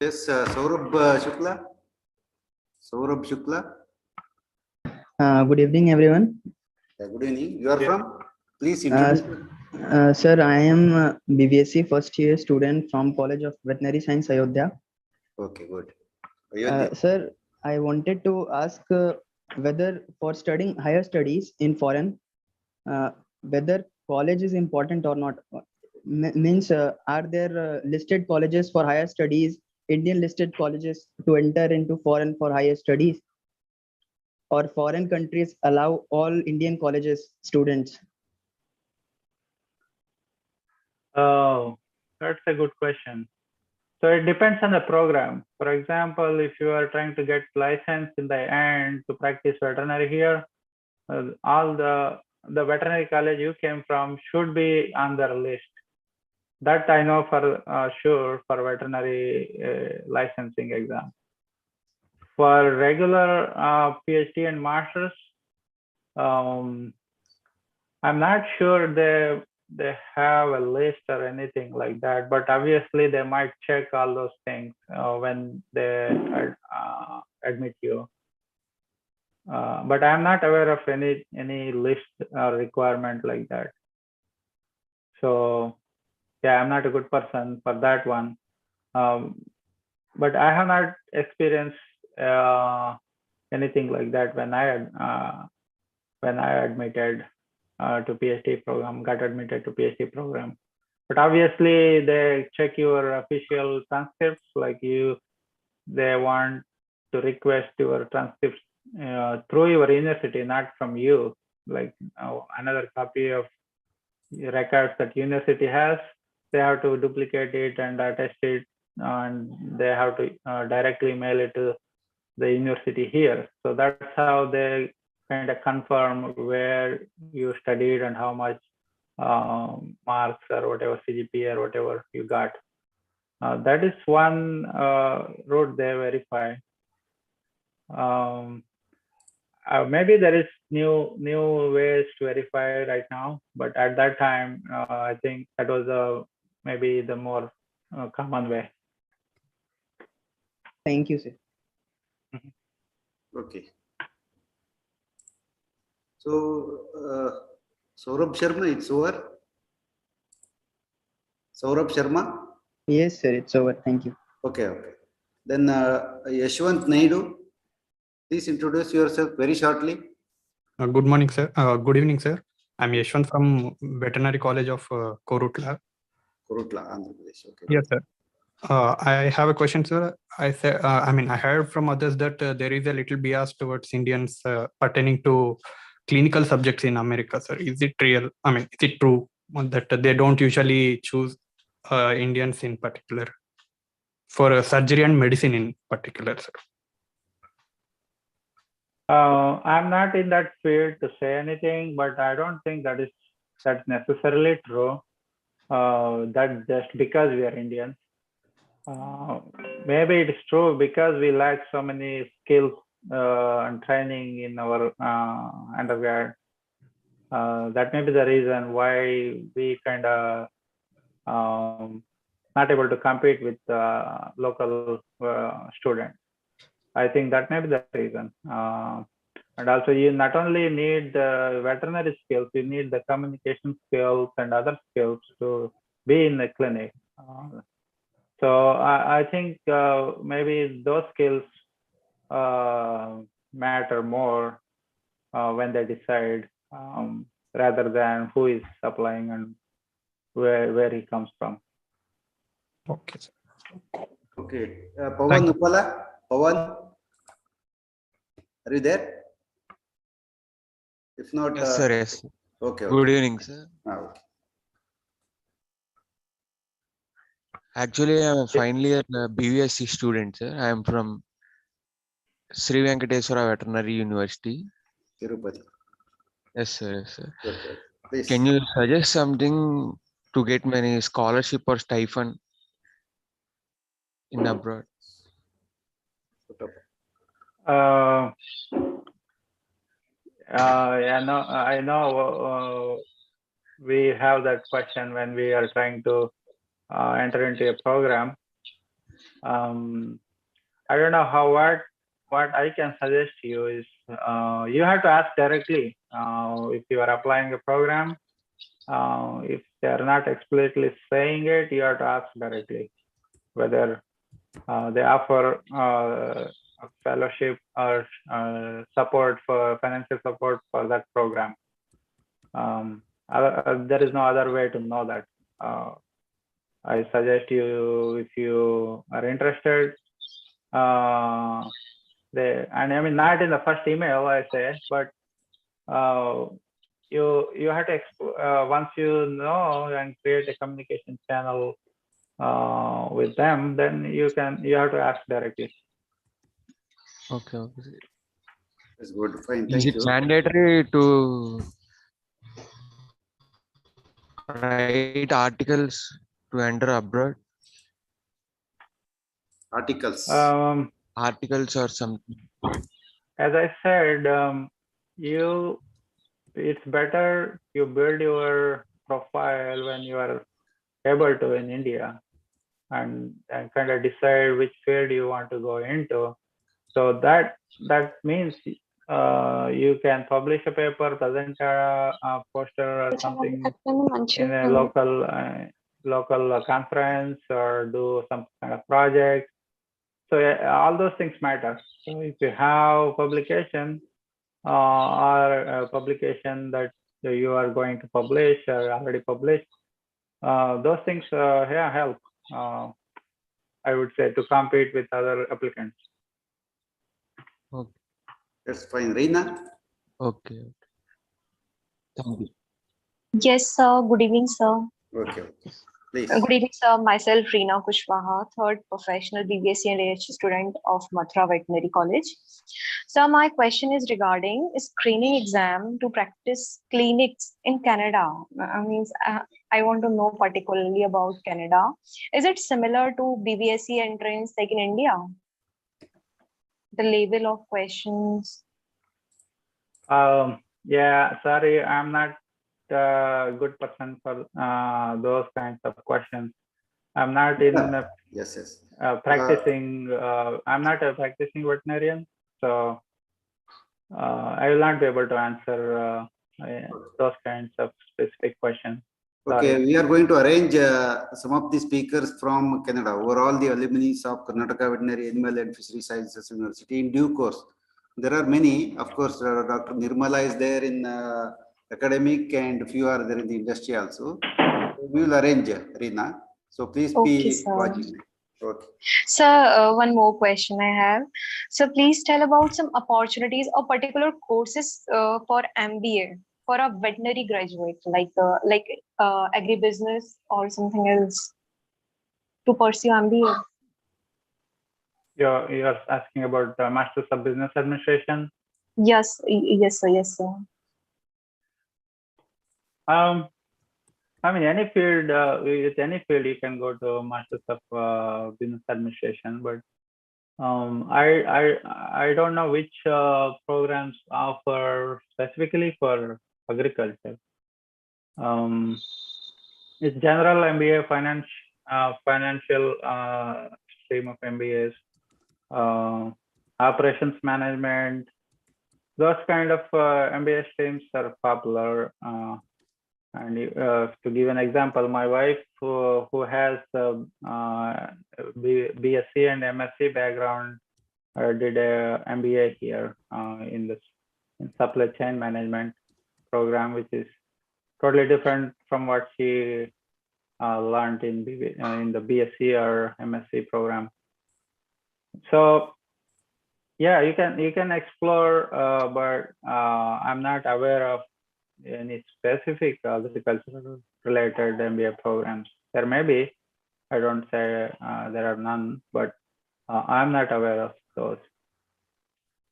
Yes, Saurabh Shukla. Saurabh Shukla. Good evening, everyone. Good evening. You are Yeah. from? Please introduce. Sir, I am BVSC first year student from College of Veterinary Science, Ayodhya. Okay, good. Ayodhya. Sir, I wanted to ask whether for studying higher studies in foreign, whether college is important or not. Means, are there listed colleges for higher studies, Indian listed colleges to enter into foreign for higher studies? Or foreign countries allow all Indian colleges students? Oh, that's a good question. So it depends on the program. For example, if you are trying to get licensed in the end to practice veterinary here, all the veterinary college you came from should be on their list. That I know for sure for veterinary licensing exam. For regular PhD and masters, I'm not sure they have a list or anything like that, but obviously they might check all those things when they admit you. But I'm not aware of any list or requirement like that. So yeah, I'm not a good person for that one. But I have not experienced anything like that when I admitted to PhD program, got admitted to PhD program. But obviously they check your official transcripts, like they want to request your transcripts through your university, not from you, like another copy of records that university has. They have to duplicate it and attest it, and they have to directly mail it to the university here. So that's how they kind of confirm where you studied and how much marks or whatever CGPA or whatever you got. That is one route they verify. Maybe there is new ways to verify right now, but at that time, I think that was maybe the more common way. Thank you, sir. Okay. So, Saurabh Sharma, it's over. Saurabh Sharma. Yes, sir, it's over. Thank you. Okay, okay. Then Yashwant Naidu, please introduce yourself very shortly. Good morning, sir. Good evening, sir. I'm Yashwant from Veterinary College of Korutla. Korutla, Andhra Pradesh. Okay. Yes, sir. I have a question, sir. I heard from others that there is a little bias towards Indians pertaining to clinical subjects in America, sir. Is it real? Is it true that they don't usually choose Indians in particular for surgery and medicine in particular, sir? I'm not in that field to say anything, but I don't think that's necessarily true. That just because we are Indians. Maybe it is true because we lack so many skills and training in our undergrad. That may be the reason why we kind of not able to compete with local students. I think that may be the reason. And also you not only need the veterinary skills, you need the communication skills and other skills to be in the clinic. So I think maybe those skills matter more when they decide, rather than who is applying and where he comes from. Okay, sir. Okay. Pawan Uppala. Pawan, are you there? If not, Yes, sir. Yes. okay. Good Okay. evening, sir. Okay. Actually, I'm a final year BVSC student, sir. I am from Sri Venkateswara Veterinary University. Tirupati. Yes, sir. Yes, sir. Okay. Please. Can you suggest something to get many scholarship or stipend in abroad? Yeah, no, I know we have that question when we are trying to enter into a program. I don't know what I can suggest you is you have to ask directly if you are applying a program. If they are not explicitly saying it, you have to ask directly whether they offer a fellowship or support for financial support for that program. There is no other way to know that. I suggest you, if you are interested, and I mean, not in the first email I say, but you have to once you know and create a communication channel with them, then you have to ask directly. Okay. Okay. That's good. Fine. Is Thank it you. mandatory to write articles to enter abroad? Articles. Articles or something? As I said, it's better you build your profile when you are able to in India, and kind of decide which field you want to go into. So that means you can publish a paper, present a poster or something in a local conference, or do some kind of project. So all those things matter. So if you have publication or a publication that you are going to publish or already published, those things help. I would say, to compete with other applicants. Okay. That's fine. Reena. Okay. Thank you. Yes, sir. Good evening, sir. Okay. Please. Good evening, sir. Myself, Reena Kushwaha, third professional BVSC and AHC student of Mathura Veterinary College. So my question is regarding screening exam to practice clinics in Canada. I want to know particularly about Canada. Is it similar to BVSC entrance like in India? The level of questions? Yeah, sorry, I'm not a good person for those kinds of questions. I'm not in yes. practicing. I'm not a practicing veterinarian, so I will not be able to answer those kinds of specific questions. Okay, Sorry. we are going to arrange some of the speakers from Canada, overall the alumni of Karnataka Veterinary Animal and Fishery Sciences University in due course. There are many, of course, Dr. Nirmala is there in academic, and few are there in the industry also. We will arrange, Reena. So please be watching. Okay. Sir, one more question I have. So please tell about some opportunities or particular courses for MBA for a veterinary graduate, like agribusiness or something else to pursue MBA. You're asking about Masters of Business Administration? Yes, sir. Yes, sir. I mean, any field, with any field, you can go to Masters of Business Administration, but I don't know which programs offer specifically for agriculture. It's general MBA, financial stream of MBAs, operations management. Those kind of MBA streams are popular. And to give an example, my wife, who has BSc and MSc background. I did a MBA here in supply chain management program, which is totally different from what she learned in the BSc or MSc program. So yeah, you can explore, but I'm not aware of any specific agricultural related MBA programs. There may be, I don't say there are none, but I'm not aware of those.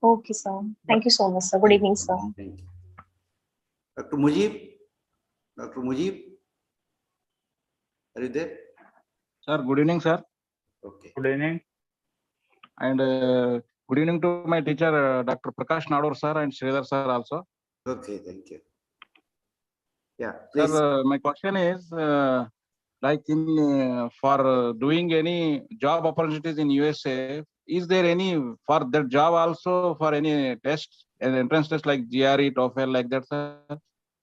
Okay, sir. Thank you so much, sir. Good evening, sir. Thank you. Dr. Mujib? Dr. Mujib? Are you there? Sir, good evening, sir. Okay. Good evening. And good evening to my teacher, Dr. Prakash Nador, sir, and Shridhar, sir, also. Okay, thank you. Yeah, please. Sir, my question is, like for doing any job opportunities in USA, is there any for that job also for any test, an entrance test like GRE, TOEFL, like that, sir?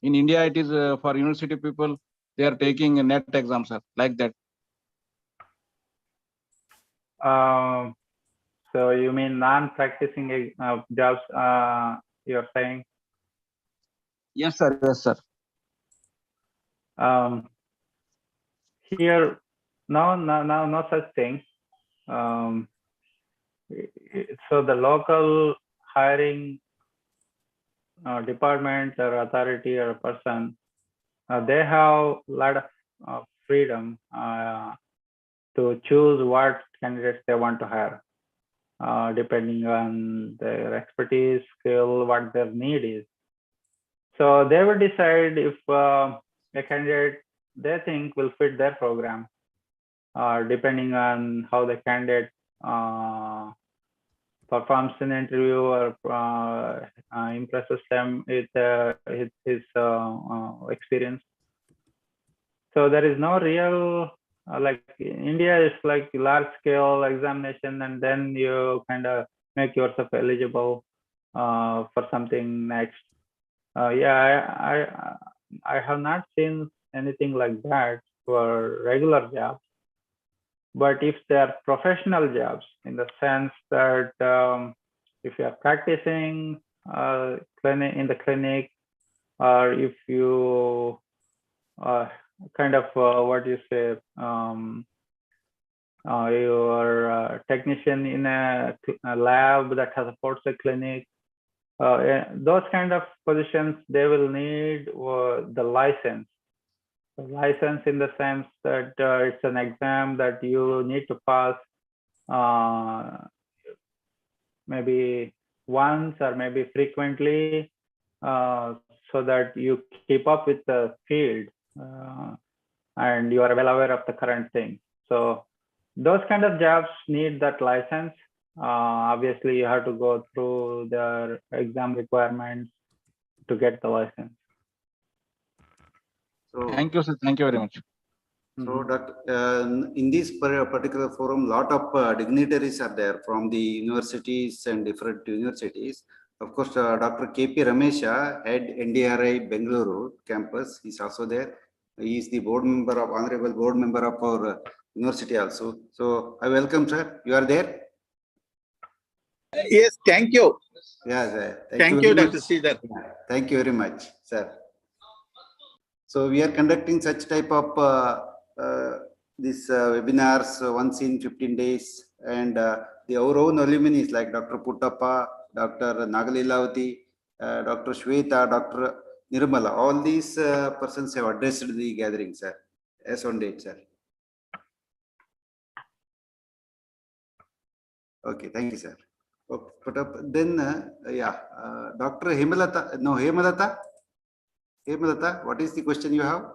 In India, it is for university people, they are taking a NET exam, sir, like that. So you mean non-practicing jobs? You're saying? Yes, sir. Yes, sir. Here, no such thing. So the local hiring department or authority or person, they have a lot of freedom to choose what candidates they want to hire, depending on their expertise, skill, what their need is. So they will decide if a candidate they think will fit their program, depending on how the candidate performs an interview or impresses them with his experience. So there is no real, like India is like large scale examination, and then you kind of make yourself eligible for something next. Yeah, I have not seen anything like that for regular jobs. But if they are professional jobs, in the sense that if you are practicing in the clinic, or if you kind of what you say, you are a technician in a lab that has supports a clinic, those kind of positions, they will need the license. The license in the sense that it's an exam that you need to pass maybe once or maybe frequently, so that you keep up with the field and you are well aware of the current thing. So those kind of jobs need that license. Obviously, you have to go through the exam requirements to get the license. So, thank you, sir. Thank you very much. So, in this particular forum, lot of dignitaries are there from the universities and different universities. Of course, Dr. KP Ramesha, head NDRI Bengaluru campus, is also there. He is the honorable board member of our university also. So, I welcome, sir. You are there? Yes, thank you. Yeah, sir. Thank you, Dr. Shridhar. Thank you very much, sir. So we are conducting such type of these webinars once in 15 days, and our own alumni like Dr. Puttappa, Dr. Nagalilavati, Dr. Shweta, Dr. Nirmala, all these persons have addressed the gathering, sir, as on date, sir. Okay, thank you, sir. Okay, then, Dr. Hemalata. Hemalata, what is the question you have?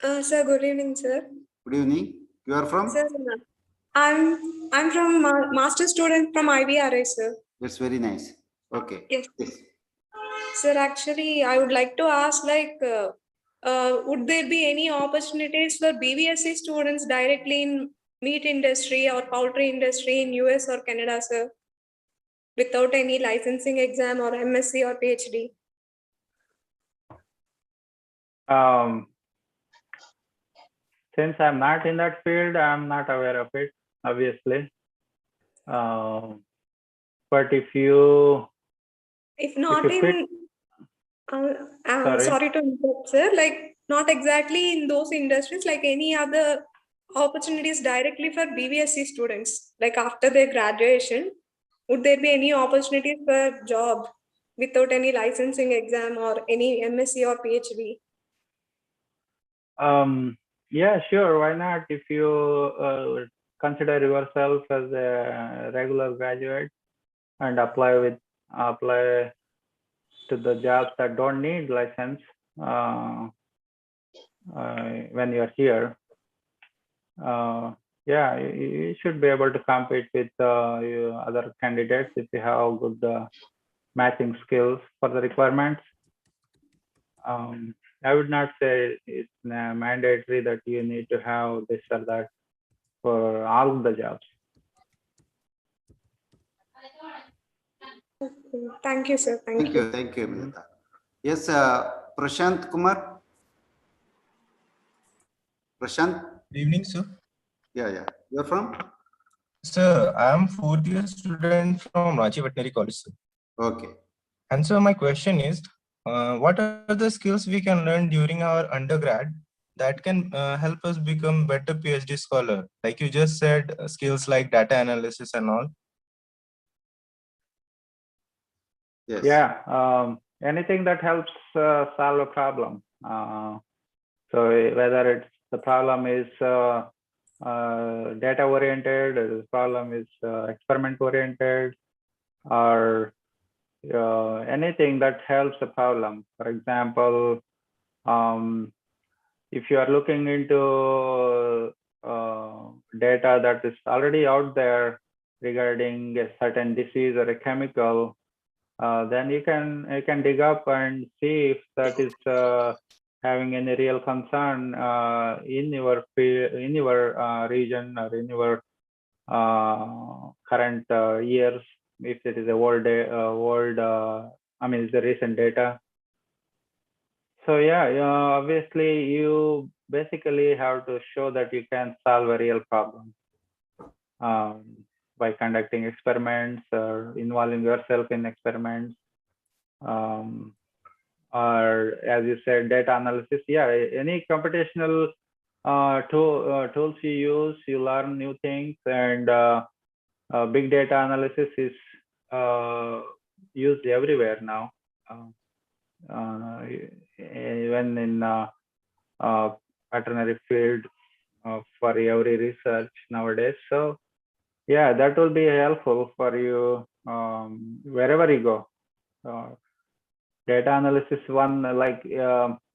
Sir, good evening, sir. Good evening. You are from? Sir, I'm from master student from IVRI, sir. That's very nice. Okay. Yes. Sir, actually, I would like to ask, like, would there be any opportunities for BVSC students directly in meat industry or poultry industry in US or Canada, sir, without any licensing exam or MSc or PhD? since I'm not in that field, I'm not aware of it, obviously. But if you not fit, sorry to interrupt, sir, like not exactly in those industries, like any other opportunities directly for BVSC students, like after their graduation, would there be any opportunities for job without any licensing exam or any MSc or PhD? yeah, sure, why not? If you consider yourself as a regular graduate and apply to the jobs that don't need license when you're here, yeah, you should be able to compete with other candidates if you have good matching skills for the requirements. I would not say it's mandatory that you need to have this or that for all the jobs. Thank you, sir. Thank you. Thank you, Minata. Yes, Prashant Kumar. Prashant. Good evening, sir. Yeah. You're from? Sir, I am fourth year student from Ranchi Veterinary College, sir. Okay. And so my question is, what are the skills we can learn during our undergrad that can help us become better PhD scholar? Like you just said, skills like data analysis and all. Yes. Yeah, anything that helps solve a problem. So whether it's the problem is data oriented, the problem is experiment oriented, or anything that helps the problem. For example, if you are looking into data that is already out there regarding a certain disease or a chemical, then you can dig up and see if that is having any real concern in your region or in your current years, if it is a it's the recent data. So yeah, obviously you basically have to show that you can solve a real problem by conducting experiments or involving yourself in experiments, or as you said, data analysis. Yeah, any computational tools you use, you learn new things, and big data analysis is used everywhere now, even in veterinary field for every research nowadays. So yeah, that will be helpful for you wherever you go. Data analysis one, like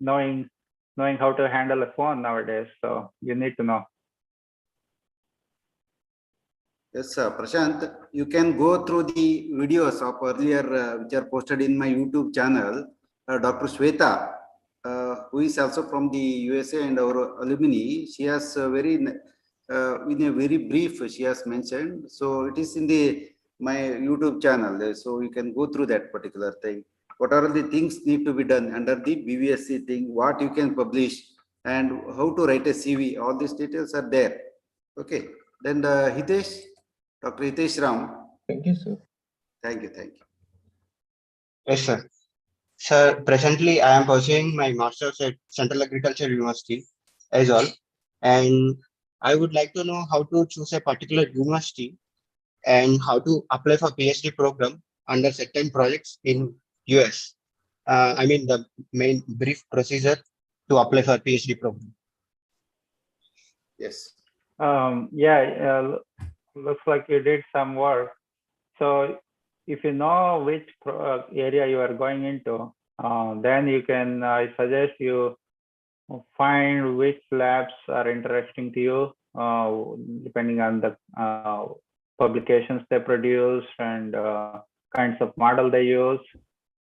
knowing how to handle a phone nowadays. So you need to know. Yes, Prashant, you can go through the videos of earlier which are posted in my YouTube channel. Dr. Shweta, who is also from the USA and our alumni, she has in a very brief, she has mentioned. So it is in my YouTube channel. So you can go through that particular thing. What are the things need to be done under the BVSC thing, what you can publish, and how to write a CV. All these details are there. Okay. Then Hitesh. Dr. Hitesh Ram. Thank you, sir. Thank you. Yes, sir. Sir, presently I am pursuing my master's at Central Agriculture University as well. And I would like to know how to choose a particular university and how to apply for PhD program under certain projects in US. I mean the main brief procedure to apply for PhD program. Yes. Yeah, looks like you did some work. So if you know which area you are going into, then you can, I suggest you find which labs are interesting to you, depending on the publications they produce and kinds of model they use.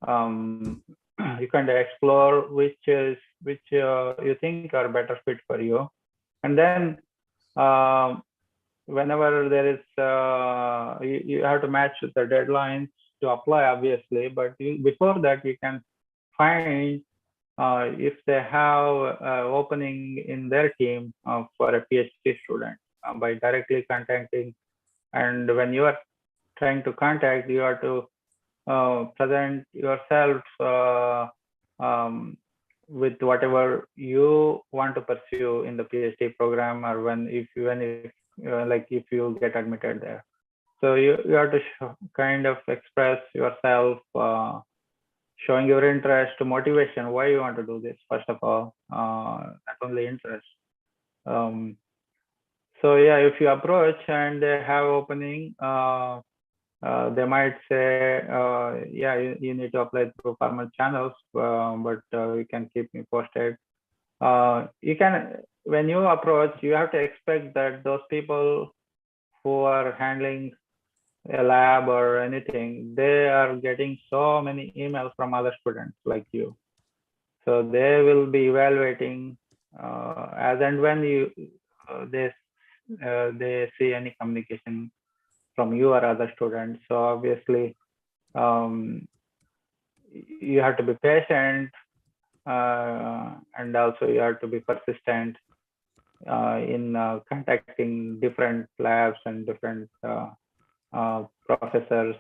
You can explore which you think are better fit for you, and then whenever there is you have to match the deadlines to apply, obviously, but before that you can find if they have opening in their team for a PhD student by directly contacting. And when you are trying to contact, you have to present yourself with whatever you want to pursue in the PhD program, or when if like if you get admitted there. So you have to kind of express yourself, showing your interest, motivation, why you want to do this, first of all, not only interest. So yeah, if you approach and they have opening, they might say, yeah, you need to apply through formal channels, but you can keep me posted. You can, when you approach, you have to expect that those people who are handling a lab or anything, they are getting so many emails from other students like you. So they will be evaluating as and when you they see any communication from you or other students. So obviously, you have to be patient, and also you have to be persistent in contacting different labs and different professors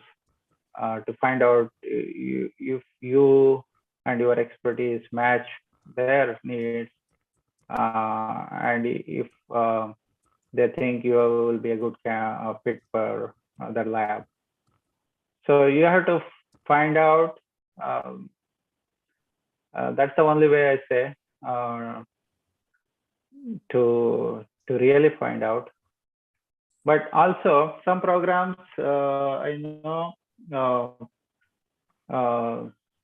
to find out if you and your expertise match their needs, and if they think you will be a good fit for their lab. So you have to find out. That's the only way I say to really find out. But also some programs I know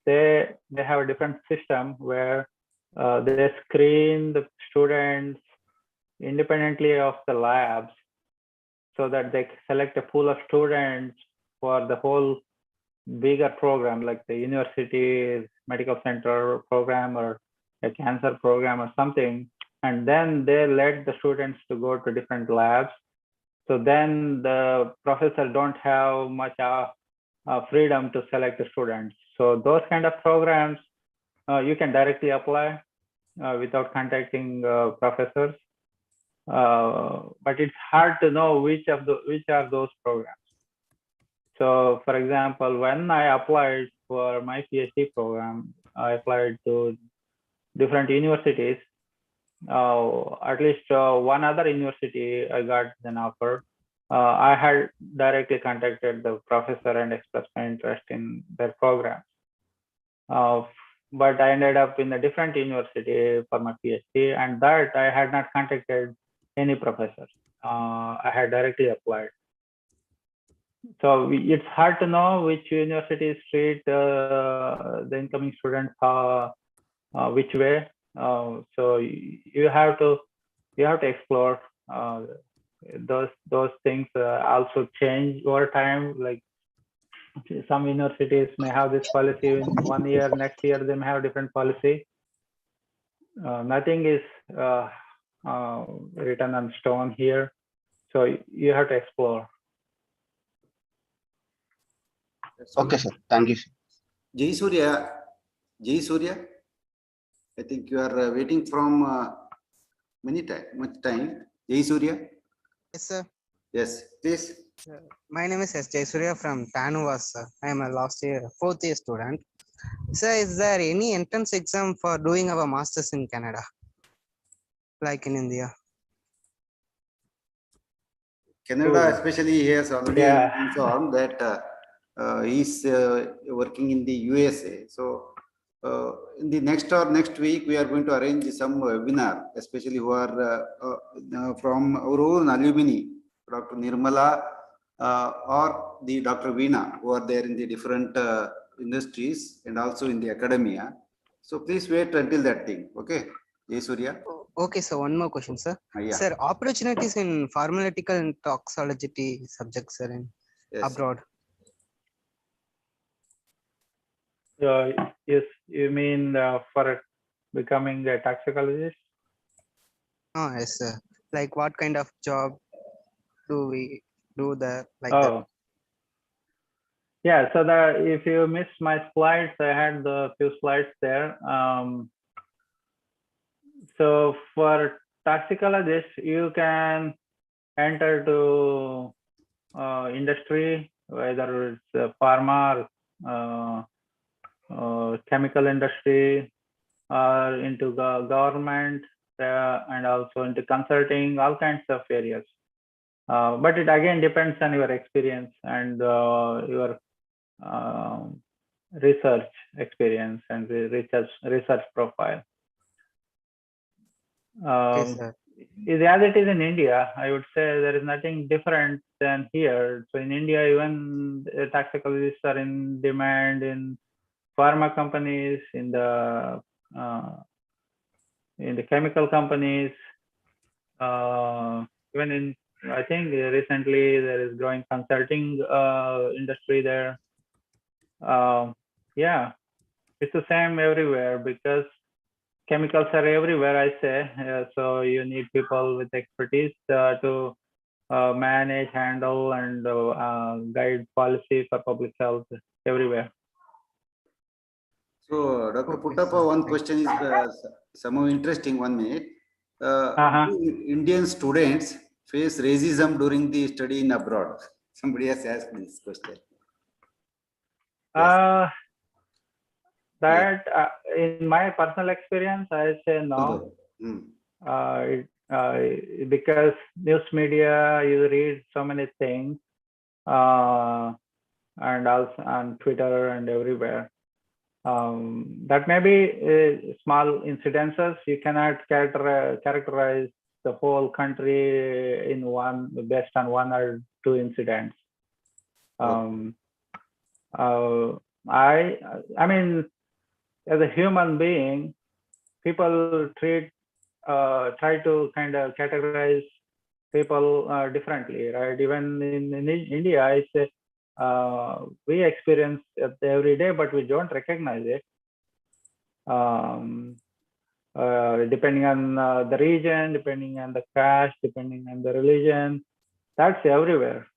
they have a different system where they screen the students independently of the labs, so that they select a pool of students for the whole bigger program, like the university medical center program or a cancer program or something, and then they let the students to go to different labs. So then the professor don't have much freedom to select the students. So those kind of programs you can directly apply without contacting professors. But it's hard to know which are those programs. So for example, when I applied for my PhD program, I applied to different universities. At least one other university I got an offer. I had directly contacted the professor and expressed my interest in their program. But I ended up in a different university for my PhD, and that I had not contacted any professors. I had directly applied. So it's hard to know which universities treat the incoming students which way. So you have to explore. Those things also change over time. Like some universities may have this policy in 1 year, next year they may have different policy. Nothing is written on stone here, so you have to explore. Okay, sir. Thank you, sir. Jai Surya, I think you are waiting from much time. Jai Surya. Yes, sir. Yes, please. My name is S. Jai Surya from Tanuvas, sir. I am a last year, 4th year student. Sir, is there any entrance exam for doing our masters in Canada, like in India? Canada, especially, he has already informed that he is working in the USA. So in the next week, we are going to arrange some webinar, especially who are from our own alumni, Dr. Nirmala or the Dr. Veena, who are there in the different industries and also in the academia. So please wait until that thing. Okay, Jai Surya. Okay, so one more question, sir. Yeah. Sir, opportunities in pharmacological and toxicology subjects, sir, in abroad. Yes, you mean for becoming a toxicologist? Oh, yes, sir. Like what kind of job do we do there? Like that? Yeah, so if you missed my slides, I had the few slides there. So for toxicologists, you can enter to industry, whether it's pharma, chemical industry, or into the government, and also into consulting, all kinds of areas. But it again depends on your experience and your research experience and research profile. Okay, sir. As it is in India, I would say there is nothing different than here. So in India, even toxicologists are in demand in pharma companies, in the chemical companies, even in, I think recently there is growing consulting industry there. Yeah, it's the same everywhere because chemicals are everywhere, I say. So you need people with expertise to manage, handle, and guide policy for public health everywhere. So, Dr. Puttappa, one question is somehow interesting. 1 minute. Do Indian students face racism during the study in abroad? Somebody has asked this question. That in my personal experience, I say no. Because news media, you read so many things, and also on Twitter and everywhere. That may be small incidences. You cannot characterize the whole country in one based on one or two incidents. I mean, as a human being, people try to kind of categorize people differently, right? Even in India, I say we experience it every day, but we don't recognize it. Depending on the region, depending on the caste, depending on the religion, that's everywhere.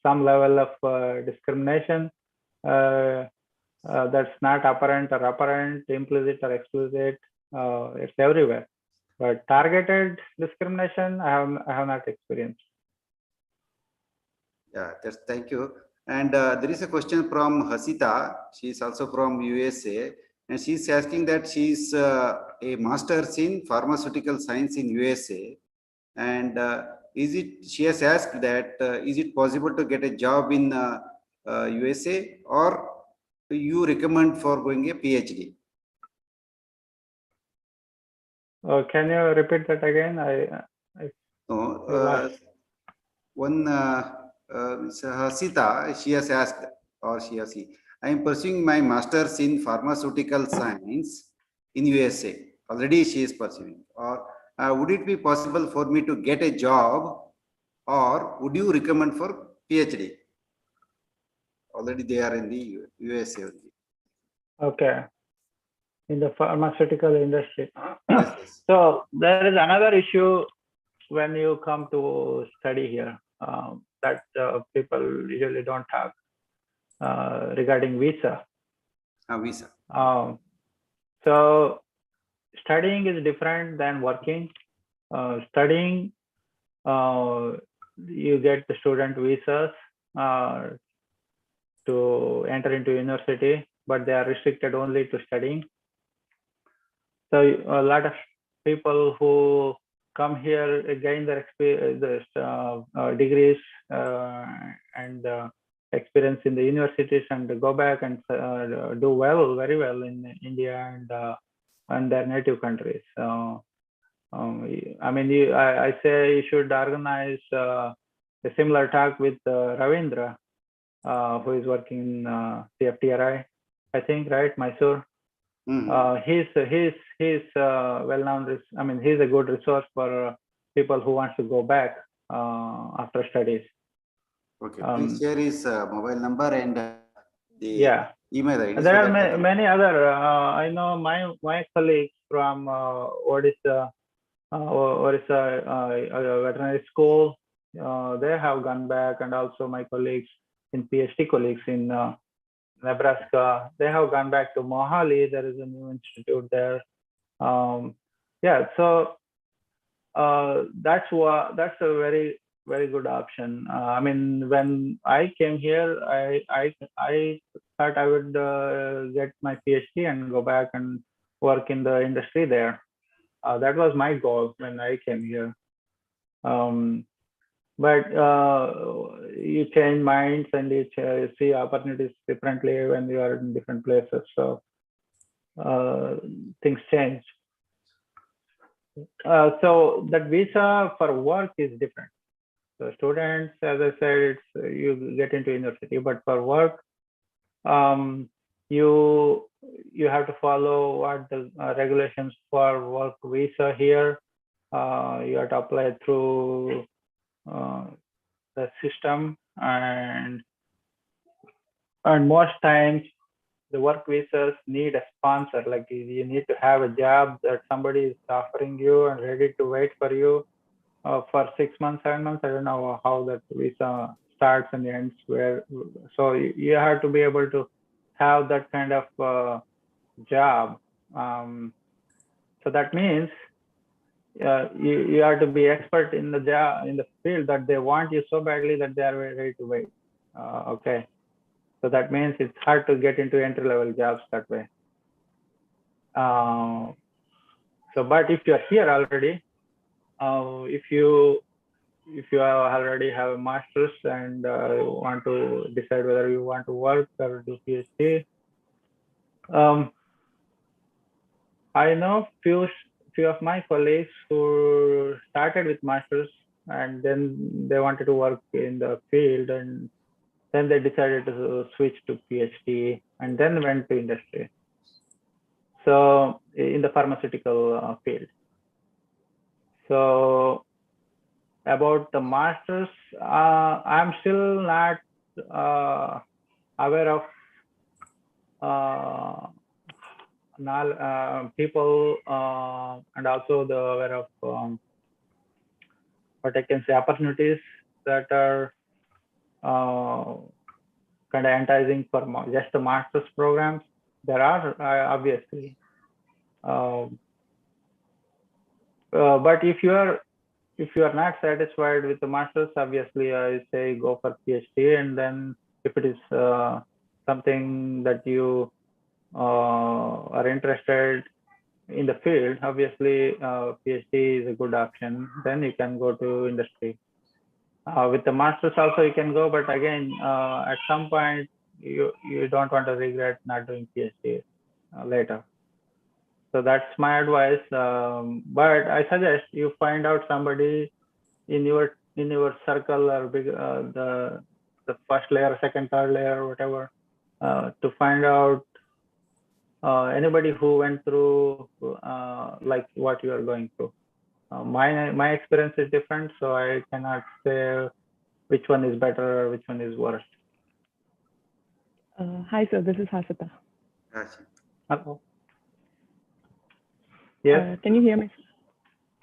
Some level of discrimination that's not apparent or apparent, implicit or explicit. It's everywhere. But targeted discrimination, I have not experienced. Yeah, thank you. And there is a question from Hasita. She is also from USA, and she's asking that she's a master's in pharmaceutical science in USA. And she has asked that is it possible to get a job in USA, or do you recommend for going a PhD? Can you repeat that again? One Hasita, she has asked, or she has he, I am pursuing my master's in pharmaceutical science in USA. Already she is pursuing. Or would it be possible for me to get a job, or would you recommend for PhD? Already they are in the USA only. Okay. In the pharmaceutical industry. So there is another issue when you come to study here that people usually don't talk regarding visa. Visa. So studying is different than working. Studying, you get the student visas to enter into university, but they are restricted only to studying. So a lot of people who come here gain their degrees and experience in the universities and go back and do very well in India and their native countries. So I mean, I say you should organize a similar talk with Ravindra, who is working in CFTRI, I think, right, Mysore. He's well-known. I mean, he's a good resource for people who want to go back after studies. Okay, please share his mobile number and the email ID. There are many other. I know my colleagues from Odisha veterinary school. They have gone back, and also my colleagues in PhD colleagues in Nebraska, they have gone back to Mohali. There is a new institute there. Yeah, so that's a very good option. I mean, when I came here, I thought I would get my PhD and go back and work in the industry there. That was my goal when I came here. But you change minds and you see opportunities differently when you are in different places. So things change. So that visa for work is different. So students, as I said, it's you get into university, but for work, you have to follow what the regulations for work visa here. You have to apply through the system, and most times the work visas need a sponsor. Like you need to have a job that somebody is offering you and ready to wait for you for 6 months, 7 months. I don't know how that visa starts and ends. So you have to be able to have that kind of job. So that means you have to be expert in the job, in the field that they want you so badly that they are ready to wait. Okay. So that means it's hard to get into entry-level jobs that way. So, but if you're here already, if you already have a master's and want to decide whether you want to work or do PhD, I know few of my colleagues who started with masters and then they wanted to work in the field, and then they decided to switch to PhD and then went to industry. So in the pharmaceutical field. So about the masters, I'm still not aware of people and also aware of what I can say, opportunities that are kind of enticing for just the master's programs. There are obviously, but if you are not satisfied with the master's, obviously I say go for PhD, and then if it is something that you are interested in the field, obviously PhD is a good option. Then you can go to industry. With the masters also you can go, but again at some point you don't want to regret not doing PhD later. So that's my advice. But I suggest you find out somebody in your circle or big the first layer, second, third layer, whatever, to find out anybody who went through like what you are going through. My experience is different, so I cannot say which one is better or which one is worse. Hi, sir. This is Hasita. Hello. Yes. Can you hear me?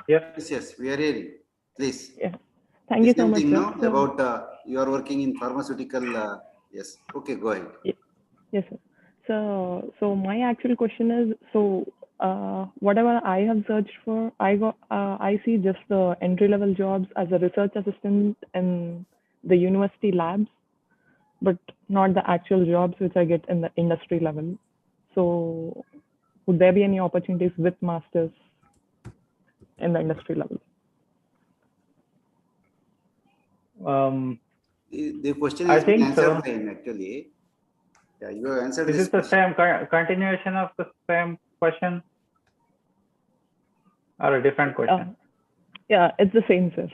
Yes, we are hearing. Please. Yeah. Thank you so much, sir. Now about you are working in pharmaceutical. Yes. Okay, go ahead. Yes, sir. So my actual question is, whatever I have searched for, I see just the entry-level jobs as a research assistant in the university labs, but not the actual jobs which I get in the industry level. So would there be any opportunities with masters in the industry level? The question I has been think answered so. by him actually. Yeah, you have answered Is this it the question. same continuation of the same question or a different question? Yeah, it's the same, sir.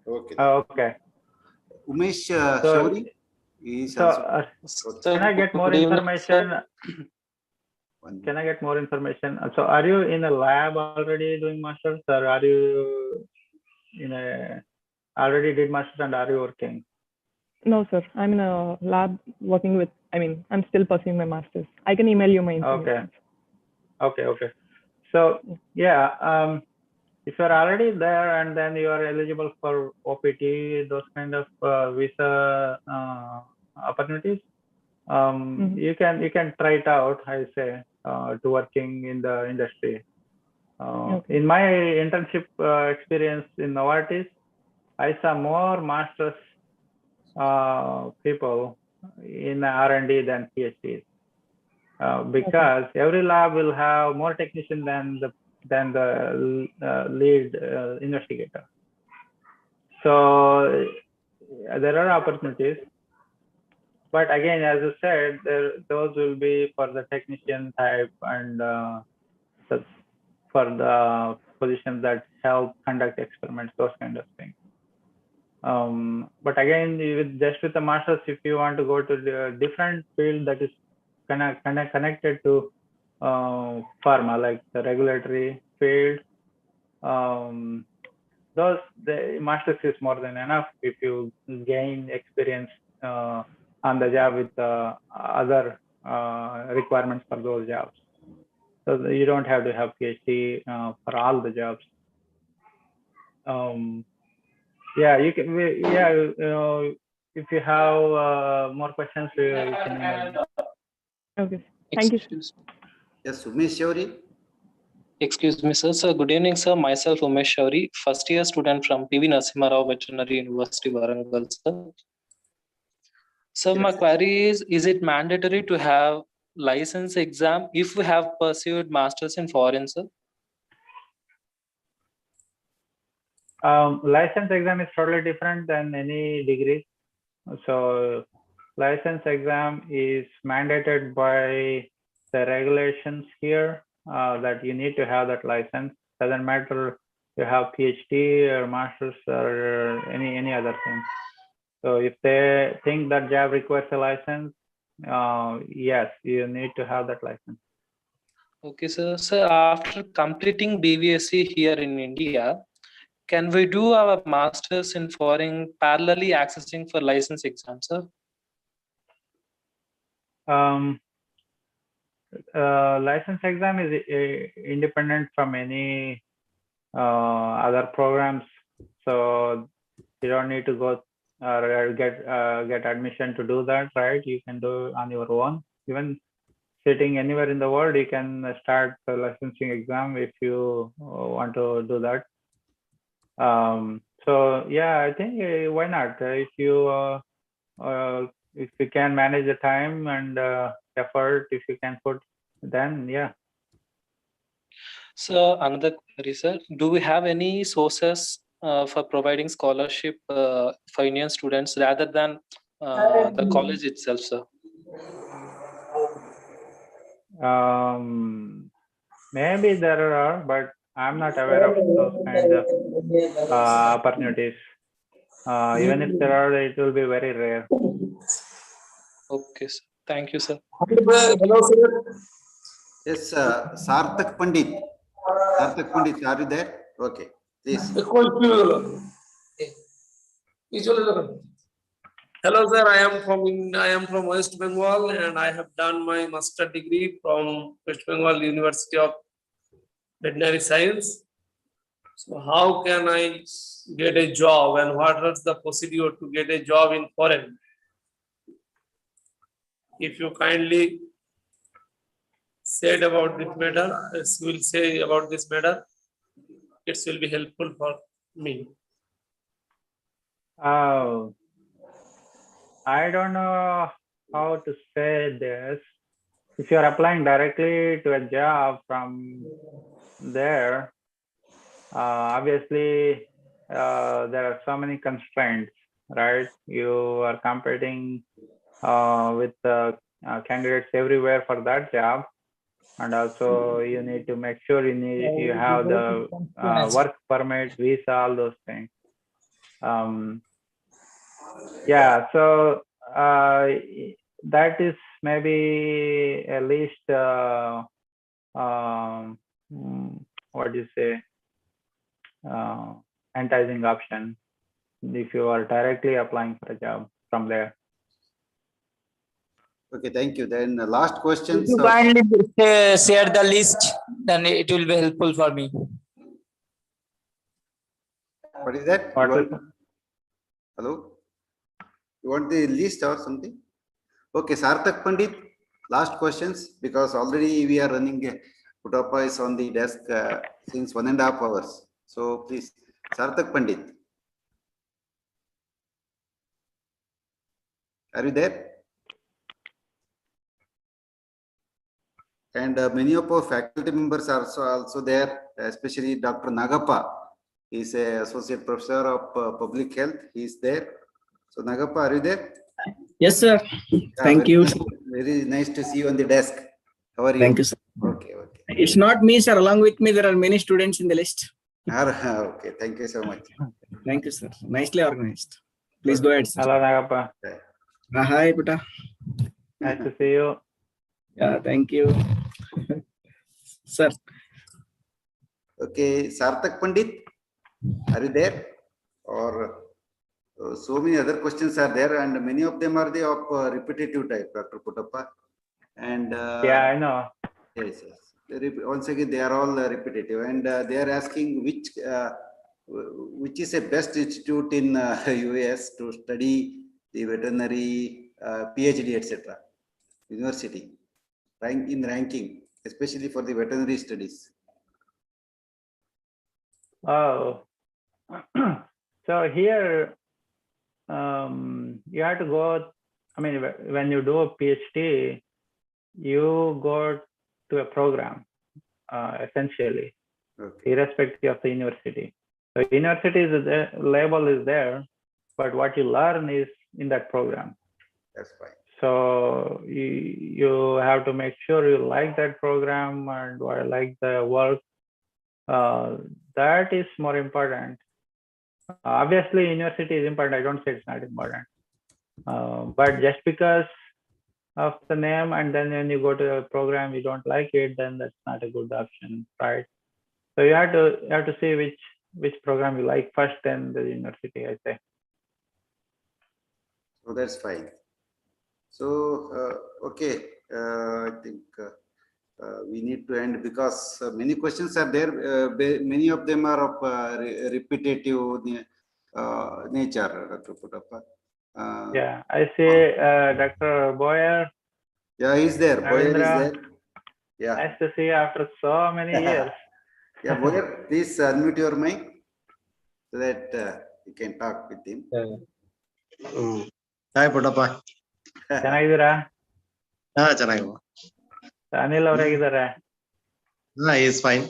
Okay. Okay. Umesh So, Shauri is also. Can I get more information? Can I get more information? So are you in a lab already doing masters, or are you already did masters and are you working? No, sir. I'm in a lab working with, I'm still pursuing my master's. I can email you my information. Okay. So yeah, if you're already there and then you are eligible for OPT, those kind of visa opportunities, you can try it out, I say, to working in the industry. In my internship experience in Novartis, I saw more masters people in R&D than PhDs. Because every lab will have more technician than the lead investigator. So there are opportunities, but again, as you said, those will be for the technician type and for the positions that help conduct experiments, those kind of things. But again, with the masters, if you want to go to the different field that is connected to pharma, like the regulatory field, the masters is more than enough if you gain experience on the job with other requirements for those jobs. So you don't have to have PhD for all the jobs. Yeah, you can. If you have more questions, you can email me. Okay. Thank you. Yes, Umesh Shauri. Excuse me, sir. So, good evening, sir. Myself, Umesh Shauri, first year student from PV Narasimha Rao Veterinary University, Warangal, sir. So, my query is it mandatory to have license exam if we have pursued masters in foreign, sir? License exam is totally different than any degree. So, license exam is mandated by the regulations here that you need to have that license. Doesn't matter you have PhD or masters or any other thing. So if they think that job requires a license, yes, you need to have that license. Okay, sir. So after completing BVSC here in India, can we do our masters in foreign parallelly accessing for license exam, sir? License exam is independent from any other programs, so you don't need to go or get admission to do that, right? You can do it on your own. Even sitting anywhere in the world, you can start the licensing exam if you want to do that. So yeah, I think why not? If you can manage the time and effort, if you can put, then yeah. So another query, sir. Do we have any sources for providing scholarship for Indian students rather than the college itself, sir? Maybe there are, but I'm not aware of those kinds of opportunities. Even if there are, it will be very rare. Okay, sir. Thank you, sir. Hello, sir. Yes, Sarthak Pandit. Sarthak Pandit, are you there? Okay, please. Hello, sir. I am from West Bengal, and I have done my master degree from West Bengal University of Veterinary Science. So, how can I get a job, and what is the procedure to get a job in foreign? If you kindly said about this matter, will say about this matter, it will be helpful for me. I don't know how to say this. If you're applying directly to a job from there, obviously there are so many constraints, right? You are competing with candidates everywhere for that job, and also you need to make sure you have the work permit, visa, all those things. Yeah, so that is maybe at least what do you say, enticing option if you are directly applying for a job from there. Okay, thank you. Then the last question. If you kindly share the list, then it will be helpful for me. What is that? Hello? You want the list or something? Okay, Sarthak Pandit, last questions, because already we are running Puttappa is on the desk since 1.5 hours. So please, Sarthak Pandit. Are you there? And many of our faculty members are also there, especially Dr. Nagappa. He is an associate professor of public health. He is there. So Nagappa, are you there? Yes, sir. Thank very you. Nice, very nice to see you on the desk. How are you? Thank you, sir. Okay. It's not me, sir. Along with me, there are many students in the list. Okay, thank you so much. Thank you, sir. Nicely organized. Please go ahead, sir. Hello, Nagappa. Hi, Putta. Nice to see you. Yeah, thank you. Sir. Okay, Sarthak Pandit, are you there? Or so many other questions are there, and many of them are the of repetitive type, Dr. Puttappa. And yeah, I know. Yes. Once again, they are all repetitive, and they are asking which is a best institute in US to study the veterinary PhD, etc. University, ranking, especially for the veterinary studies. Oh, so here you have to go. I mean, when you do a PhD, you go to a program, essentially, irrespective of the university. So university is the label is there, but what you learn is in that program. That's fine. So you have to make sure you like that program and like the work. That is more important. Obviously, university is important. I don't say it's not important. But just because of the name, and then when you go to a program you don't like it, then that's not a good option, right? So you have to see which program you like first, then the university, I say. So that's fine. So okay, I think we need to end because many questions are there. Many of them are of repetitive nature, Dr. Puttappa. Yeah, I see Dr. Boyer. Yeah, he's there. Boyer is there. Yeah. Nice to see you after so many years. Yeah, Boyer, please unmute your mic so that you can talk with him. Hi, Puttappa. ಚೆನ್ನಾಗಿದ್ದೀರಾ? ಚೆನ್ನಾಗಿವ. ಅನಿಲ್ ಅವ್ರು ಹೇಗಿದ್ದಾರೆ? He is fine.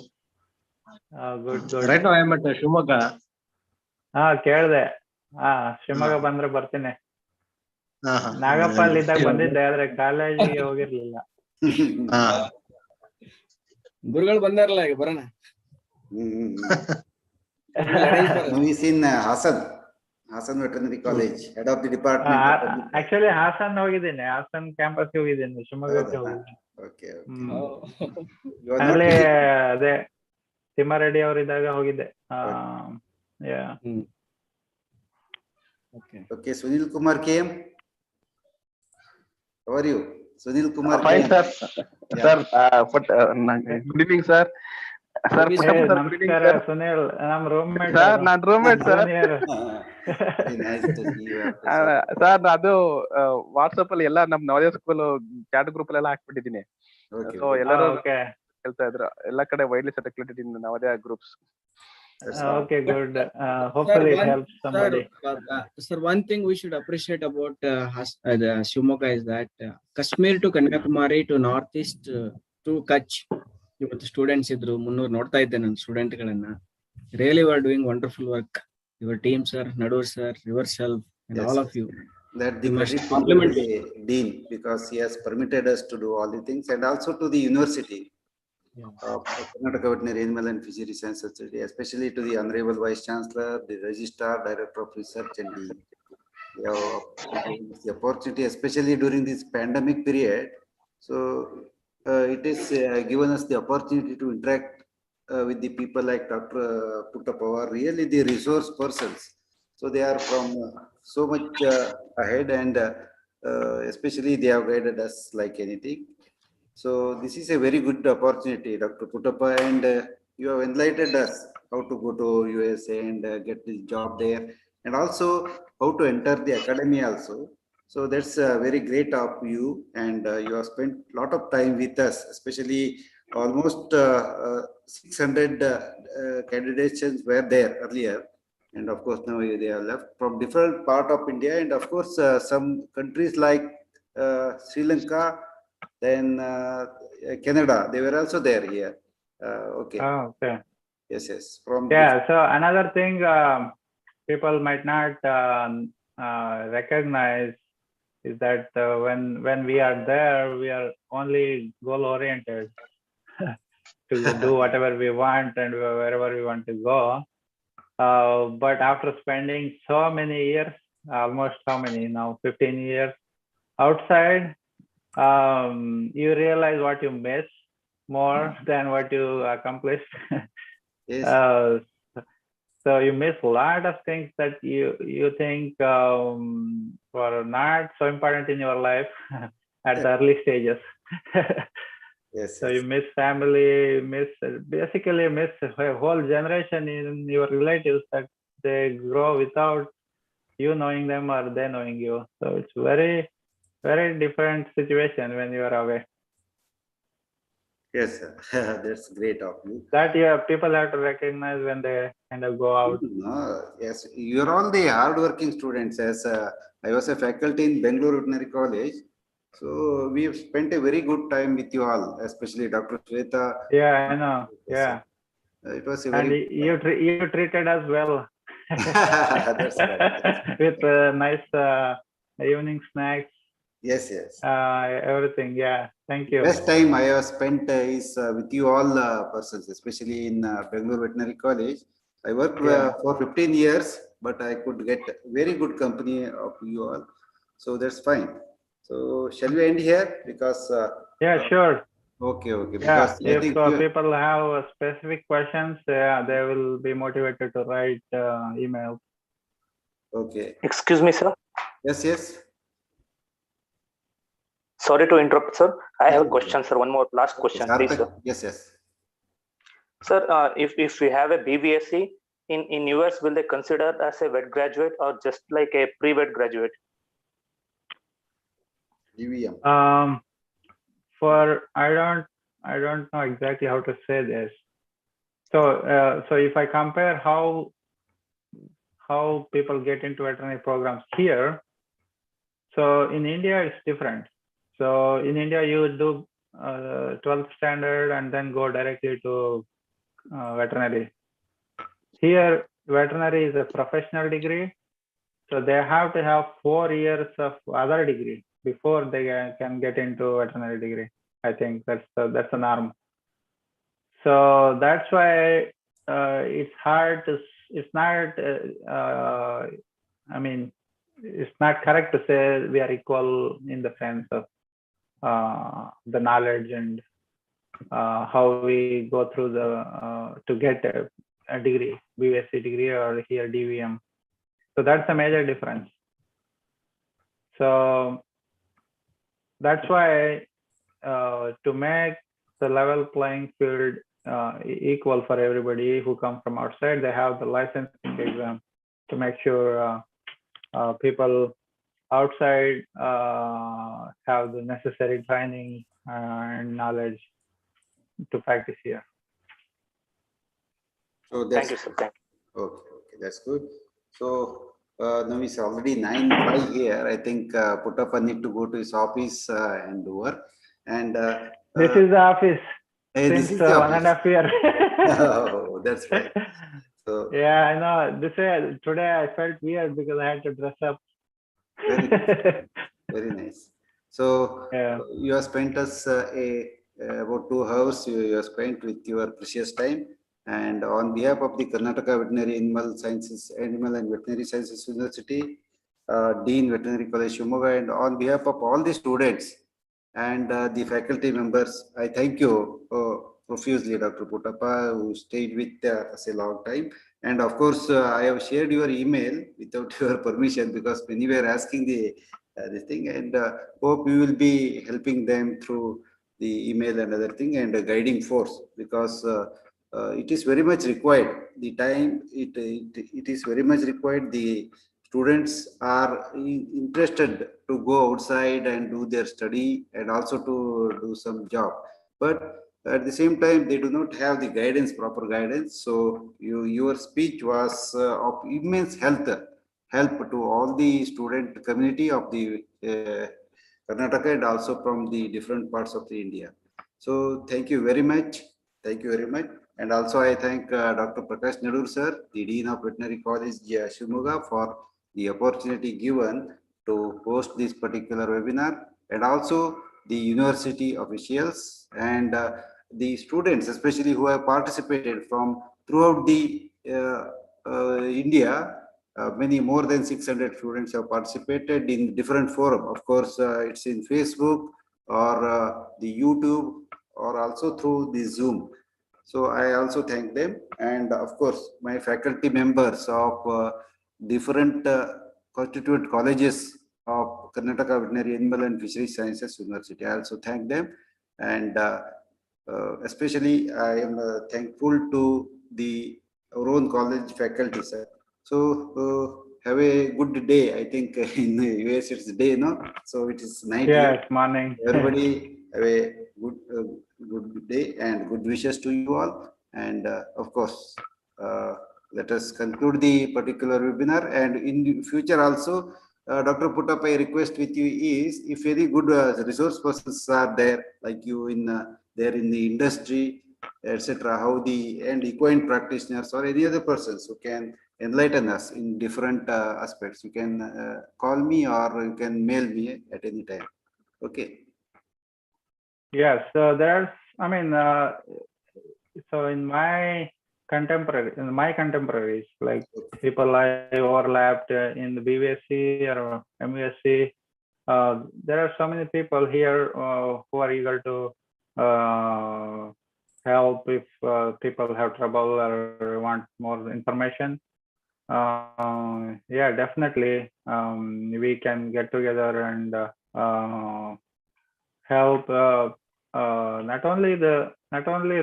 Good, good. Right now I am at Shivamogga. ಕೇಳ್ದೆ. ಶಿವಮೊಗ್ಗ ಬಂದ್ರೆ ಬರ್ತೀನಿ. ನಾಗಪ್ಪ ಅಲ್ಲಿದ್ದಾಗ ಬಂದಿದ್ದೆ, ಆದ್ರೆ ಕಾಲೇಜಿಗೆ ಹೋಗಿರ್ಲಿಲ್ಲ. ಗುರುಗಳು ಬಂದಾರಲ್ಲ, ಈಗ ಬರೋಣ. He's in Hassan Veterinary College, head of the department. Actually, Haasan ಹೋಗಿದ್ದೀನಿ, ಹಾಸನ್ ಕ್ಯಾಂಪಸ್ ಹೋಗಿದ್ದೀನಿ, ಶಿವಮೊಗ್ಗಕ್ಕೆ ಹೋಗಿದ್ದೀನಿ. ಅಲ್ಲಿ ಅದೇ ತಿಮ್ಮಾರೆಡ್ಡಿ ಅವರಿದ್ದಾಗ ಹೋಗಿದ್ದೆ. Okay, Sunil Kumar KM. How are you? Sunil Kumar Fine, KM. sir. Sir, good evening, sir. Sir, ನಮಸ್ಕಾರ ಸುನಿಲ್, ನಮ್ಮ ರೂಮ್ಮೇಟ್. ಸರ್, ನಾನು ರೂಮ್ಮೇಟ್ ಸರ್. ಸರ್, ಅದು ವಾಟ್ಸ್ಆಪ್ ಅಲ್ಲಿ ಎಲ್ಲ ನಮ್ ನವೋದಯ ಸ್ಕೂಲ್ ಚಾಟ್ ಗ್ರೂಪ್ ಎಲ್ಲ ಹಾಕ್ಬಿಟ್ಟಿದ್ದೀನಿ. ಸೊ ಎಲ್ಲರೂ ಹೇಳ್ತಾ ಇದ್ರು, ಎಲ್ಲ ಕಡೆ widely circulated in Navodaya groups. Okay, good. Hopefully it helps somebody. Sir, one thing we should appreciate about the Shivamogga is that Kashmir to Kanyakumari to northeast to Kutch, ಇವತ್ತು students ಇದ್ರು 300 ನೋಡ್ತಾ ಇದ್ದೆ ನನ್ನ ಸ್ಟೂಡೆಂಟ್ ಗಳನ್ನ. Really you are doing wonderful work. Your team sir, Nadur sir, yourself and all of you. That the credit to the dean, because he has permitted us to do all the things, and also to the university of Karnataka Veterinary Animal and Fishery Science Society, especially to the Honorable Vice Chancellor, the Registrar, Director of Research, and the opportunity, especially during this pandemic period. So it is given us the opportunity to interact with the people like Dr. Puttappa, who are really the resource persons. So they are from so much ahead, and especially they have guided us like anything. So this is a very good opportunity, Dr. Puttappa, and you have enlightened us how to go to USA and get the job there, and also how to enter the academy also. So that's very great of you, and you have spent a lot of time with us, especially almost 600 candidates were there earlier. And of course, now they are left from different part of India. And of course, some countries like Sri Lanka, then Canada, they were also there here. Okay. Oh, okay. Yes, yes. From Yeah. So another thing people might not recognize is that when we are there, we are only goal oriented to do whatever we want and wherever we want to go. But after spending so many years, almost how many now, 15 years outside, you realize what you miss more than what you accomplished. Yes. So you miss a lot of things that you think were not so important in your life at the early stages. Yes. So you miss family, basically miss a whole generation in your relatives that they grow without you knowing them or they knowing you. So it's very, very different situation when you are away. Yes, sir. That's great of you. That people have to recognize when they kind of go out. No, yes, you're all the hardworking students. As I was a faculty in Bangalore Veterinary College, so we have spent a very good time with you all, especially Dr. Shweta. Yeah, I know. Yeah. It was a And very you treated us well. That's right. With nice evening snacks. Yes, yes. Everything. Yeah. Thank you. Best time I have spent is with you all persons, especially in Bangalore Veterinary College. I worked for 15 years, but I could get very good company of you all. So that's fine. So shall we end here? Because yeah, sure. Okay, okay. Yeah, Because I if think people have specific questions, they will be motivated to write emails. Okay. Excuse me, sir. Yes, yes. Sorry to interrupt, sir. I have a question, sir. One more last question, please, sir. Yes, yes. Sir, if we have a BVSC in US, will they consider as a vet graduate or just like a pre-vet graduate? DVM. I don't know exactly how to say this. So if I compare how people get into veterinary programs here, so in India it's different. So in India you do 12th standard and then go directly to veterinary. Here veterinary is a professional degree, so they have to have 4 years of other degree before they can get into veterinary degree. I think that's the norm. So that's why it's hard to. It's not. I mean, it's not correct to say we are equal in the sense of the knowledge and how we go through the to get a degree, BSc degree or here DVM. So that's a major difference. So that's why to make the level playing field equal for everybody who come from outside, they have the licensing exam to make sure people outside have the necessary training and knowledge to practice here. So thank you, sir. Thank you. Okay, that's good. So now it's already 9:05 here. I think Puttappa need to go to his office and work. And this is the office since this is the 1.5 years. Oh, that's right. So yeah, I know. Today I felt weird because I had to dress up. Very nice. Very nice. So yeah. You have spent us about 2 hours. You have spent with your precious time. And on behalf of the Karnataka Veterinary Animal and Veterinary Sciences University, Dean Veterinary College Shimoga, and on behalf of all the students and the faculty members, I thank you profusely, Dr. Puttappa, who stayed with us a long time. And of course, I have shared your email without your permission because many were asking this thing, and hope you will be helping them through the email and other thing and a guiding force, because it is very much required. The time it is very much required. The students are interested to go outside and do their study and also to do some job, but At the same time, they do not have the guidance, proper guidance. So your speech was of immense help to all the student community of the Karnataka and also from the different parts of the India. So thank you very much. Thank you very much. And also I thank Dr. Prakash Nadur sir, the Dean of Veterinary College, Shimoga, for the opportunity given to host this particular webinar, and also the university officials and the students, especially who have participated from throughout the India. Many more than 600 students have participated in different forum. Of course, it's in Facebook or the YouTube or also through the Zoom. So I also thank them, and of course my faculty members of different constituent colleges of Karnataka Veterinary Animal and Fisheries Sciences University. I also thank them, and especially I am thankful to our own college faculty, sir. So have a good day. I think in the US it's day, no? So it is night. Yes, morning. Everybody have a good day and good wishes to you all. And of course, let us conclude the particular webinar. And in the future also, Dr. Puttappa, a request with you is, if any good resource persons are there, like you there in the industry, etc., and equine practitioners or any other persons who can enlighten us in different aspects, you can call me or you can mail me at any time. Okay. Yes, so so in my contemporaries, like people I overlapped in the BVSC or MUSC, there are so many people here who are eager to help if people have trouble or want more information. Yeah, definitely. We can get together and help not only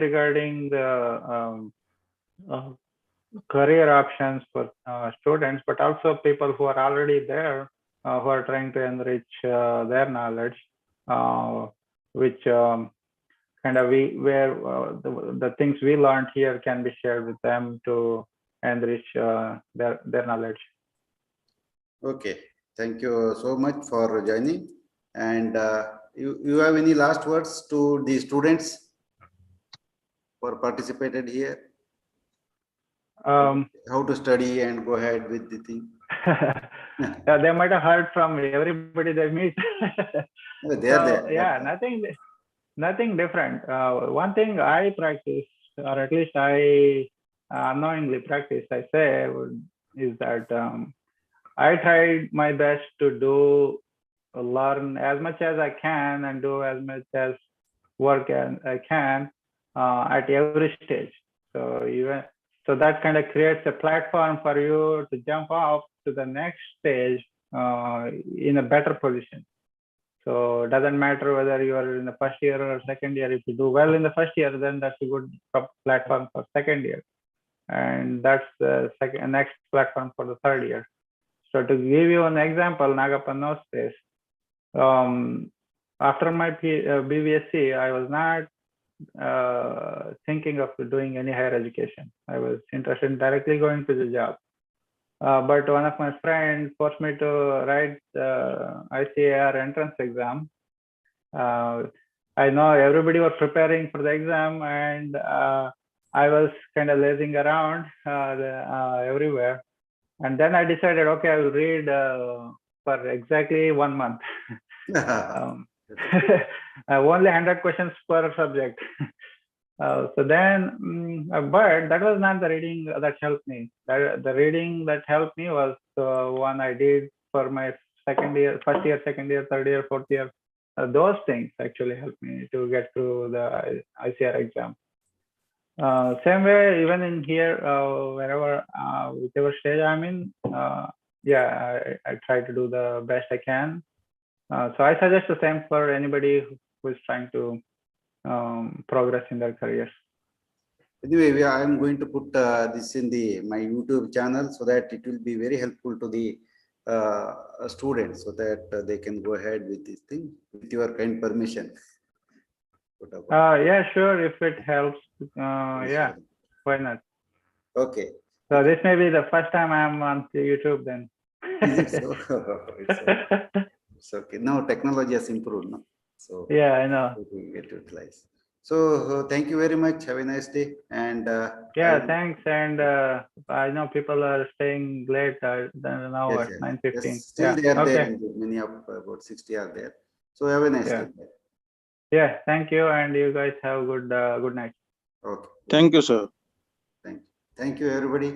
regarding the career options for students, but also people who are already there, who are trying to enrich their knowledge, which kind of where the things we learned here can be shared with them to enrich their knowledge. Okay, thank you so much for joining. And you have any last words to the students who participated here? How to study and go ahead with the thing? Yeah, they might have heard from everybody they meet. Yeah, nothing different. One thing I practice, or at least I unknowingly practice, I say, is that I tried my best to learn as much as I can and do as much as work as I can at every stage. So that kind of creates a platform for you to jump off to the next stage in a better position. So it doesn't matter whether you are in the first year or second year. If you do well in the first year, then that's a good platform for second year, and that's the next platform for the third year. So to give you an example, Nagappa knows this. After my BVSC, I was not thinking of doing any higher education. I was interested in directly going to the job. But one of my friends forced me to write the ICAR entrance exam. I know everybody was preparing for the exam, and I was kind of lazing around everywhere. And then I decided, okay, I will read for exactly 1 month. Only 100 questions per subject. So then, but that was not the reading that helped me. The reading that helped me was the one I did for my first year, second year, third year, fourth year. Those things actually helped me to get through the ICR exam. Same way, even in here, wherever, whichever stage I'm in, yeah, I try to do the best I can. So I suggest the same for anybody who is trying to progress in their careers. Anyway, I am going to put this in my YouTube channel so that it will be very helpful to the students, so that they can go ahead with this thing with your kind permission. Puttappa? Yeah, sure. If it helps, yeah, why not? Okay. So this may be the first time I'm on YouTube then. Is it so? It's okay. It's okay. Now technology has improved, no? So yeah, I know. we get to utilize. So thank you very much. Have a nice day. And yeah, thanks. And I know people are staying late now yes, at yes, 9:15. yes, still Yeah. they are there. Okay. Many of about 60 are there. So have a nice Yeah. day. Yeah. Thank you, and you guys have a good night. Okay. Thank you, sir. Thank you. Thank you, everybody.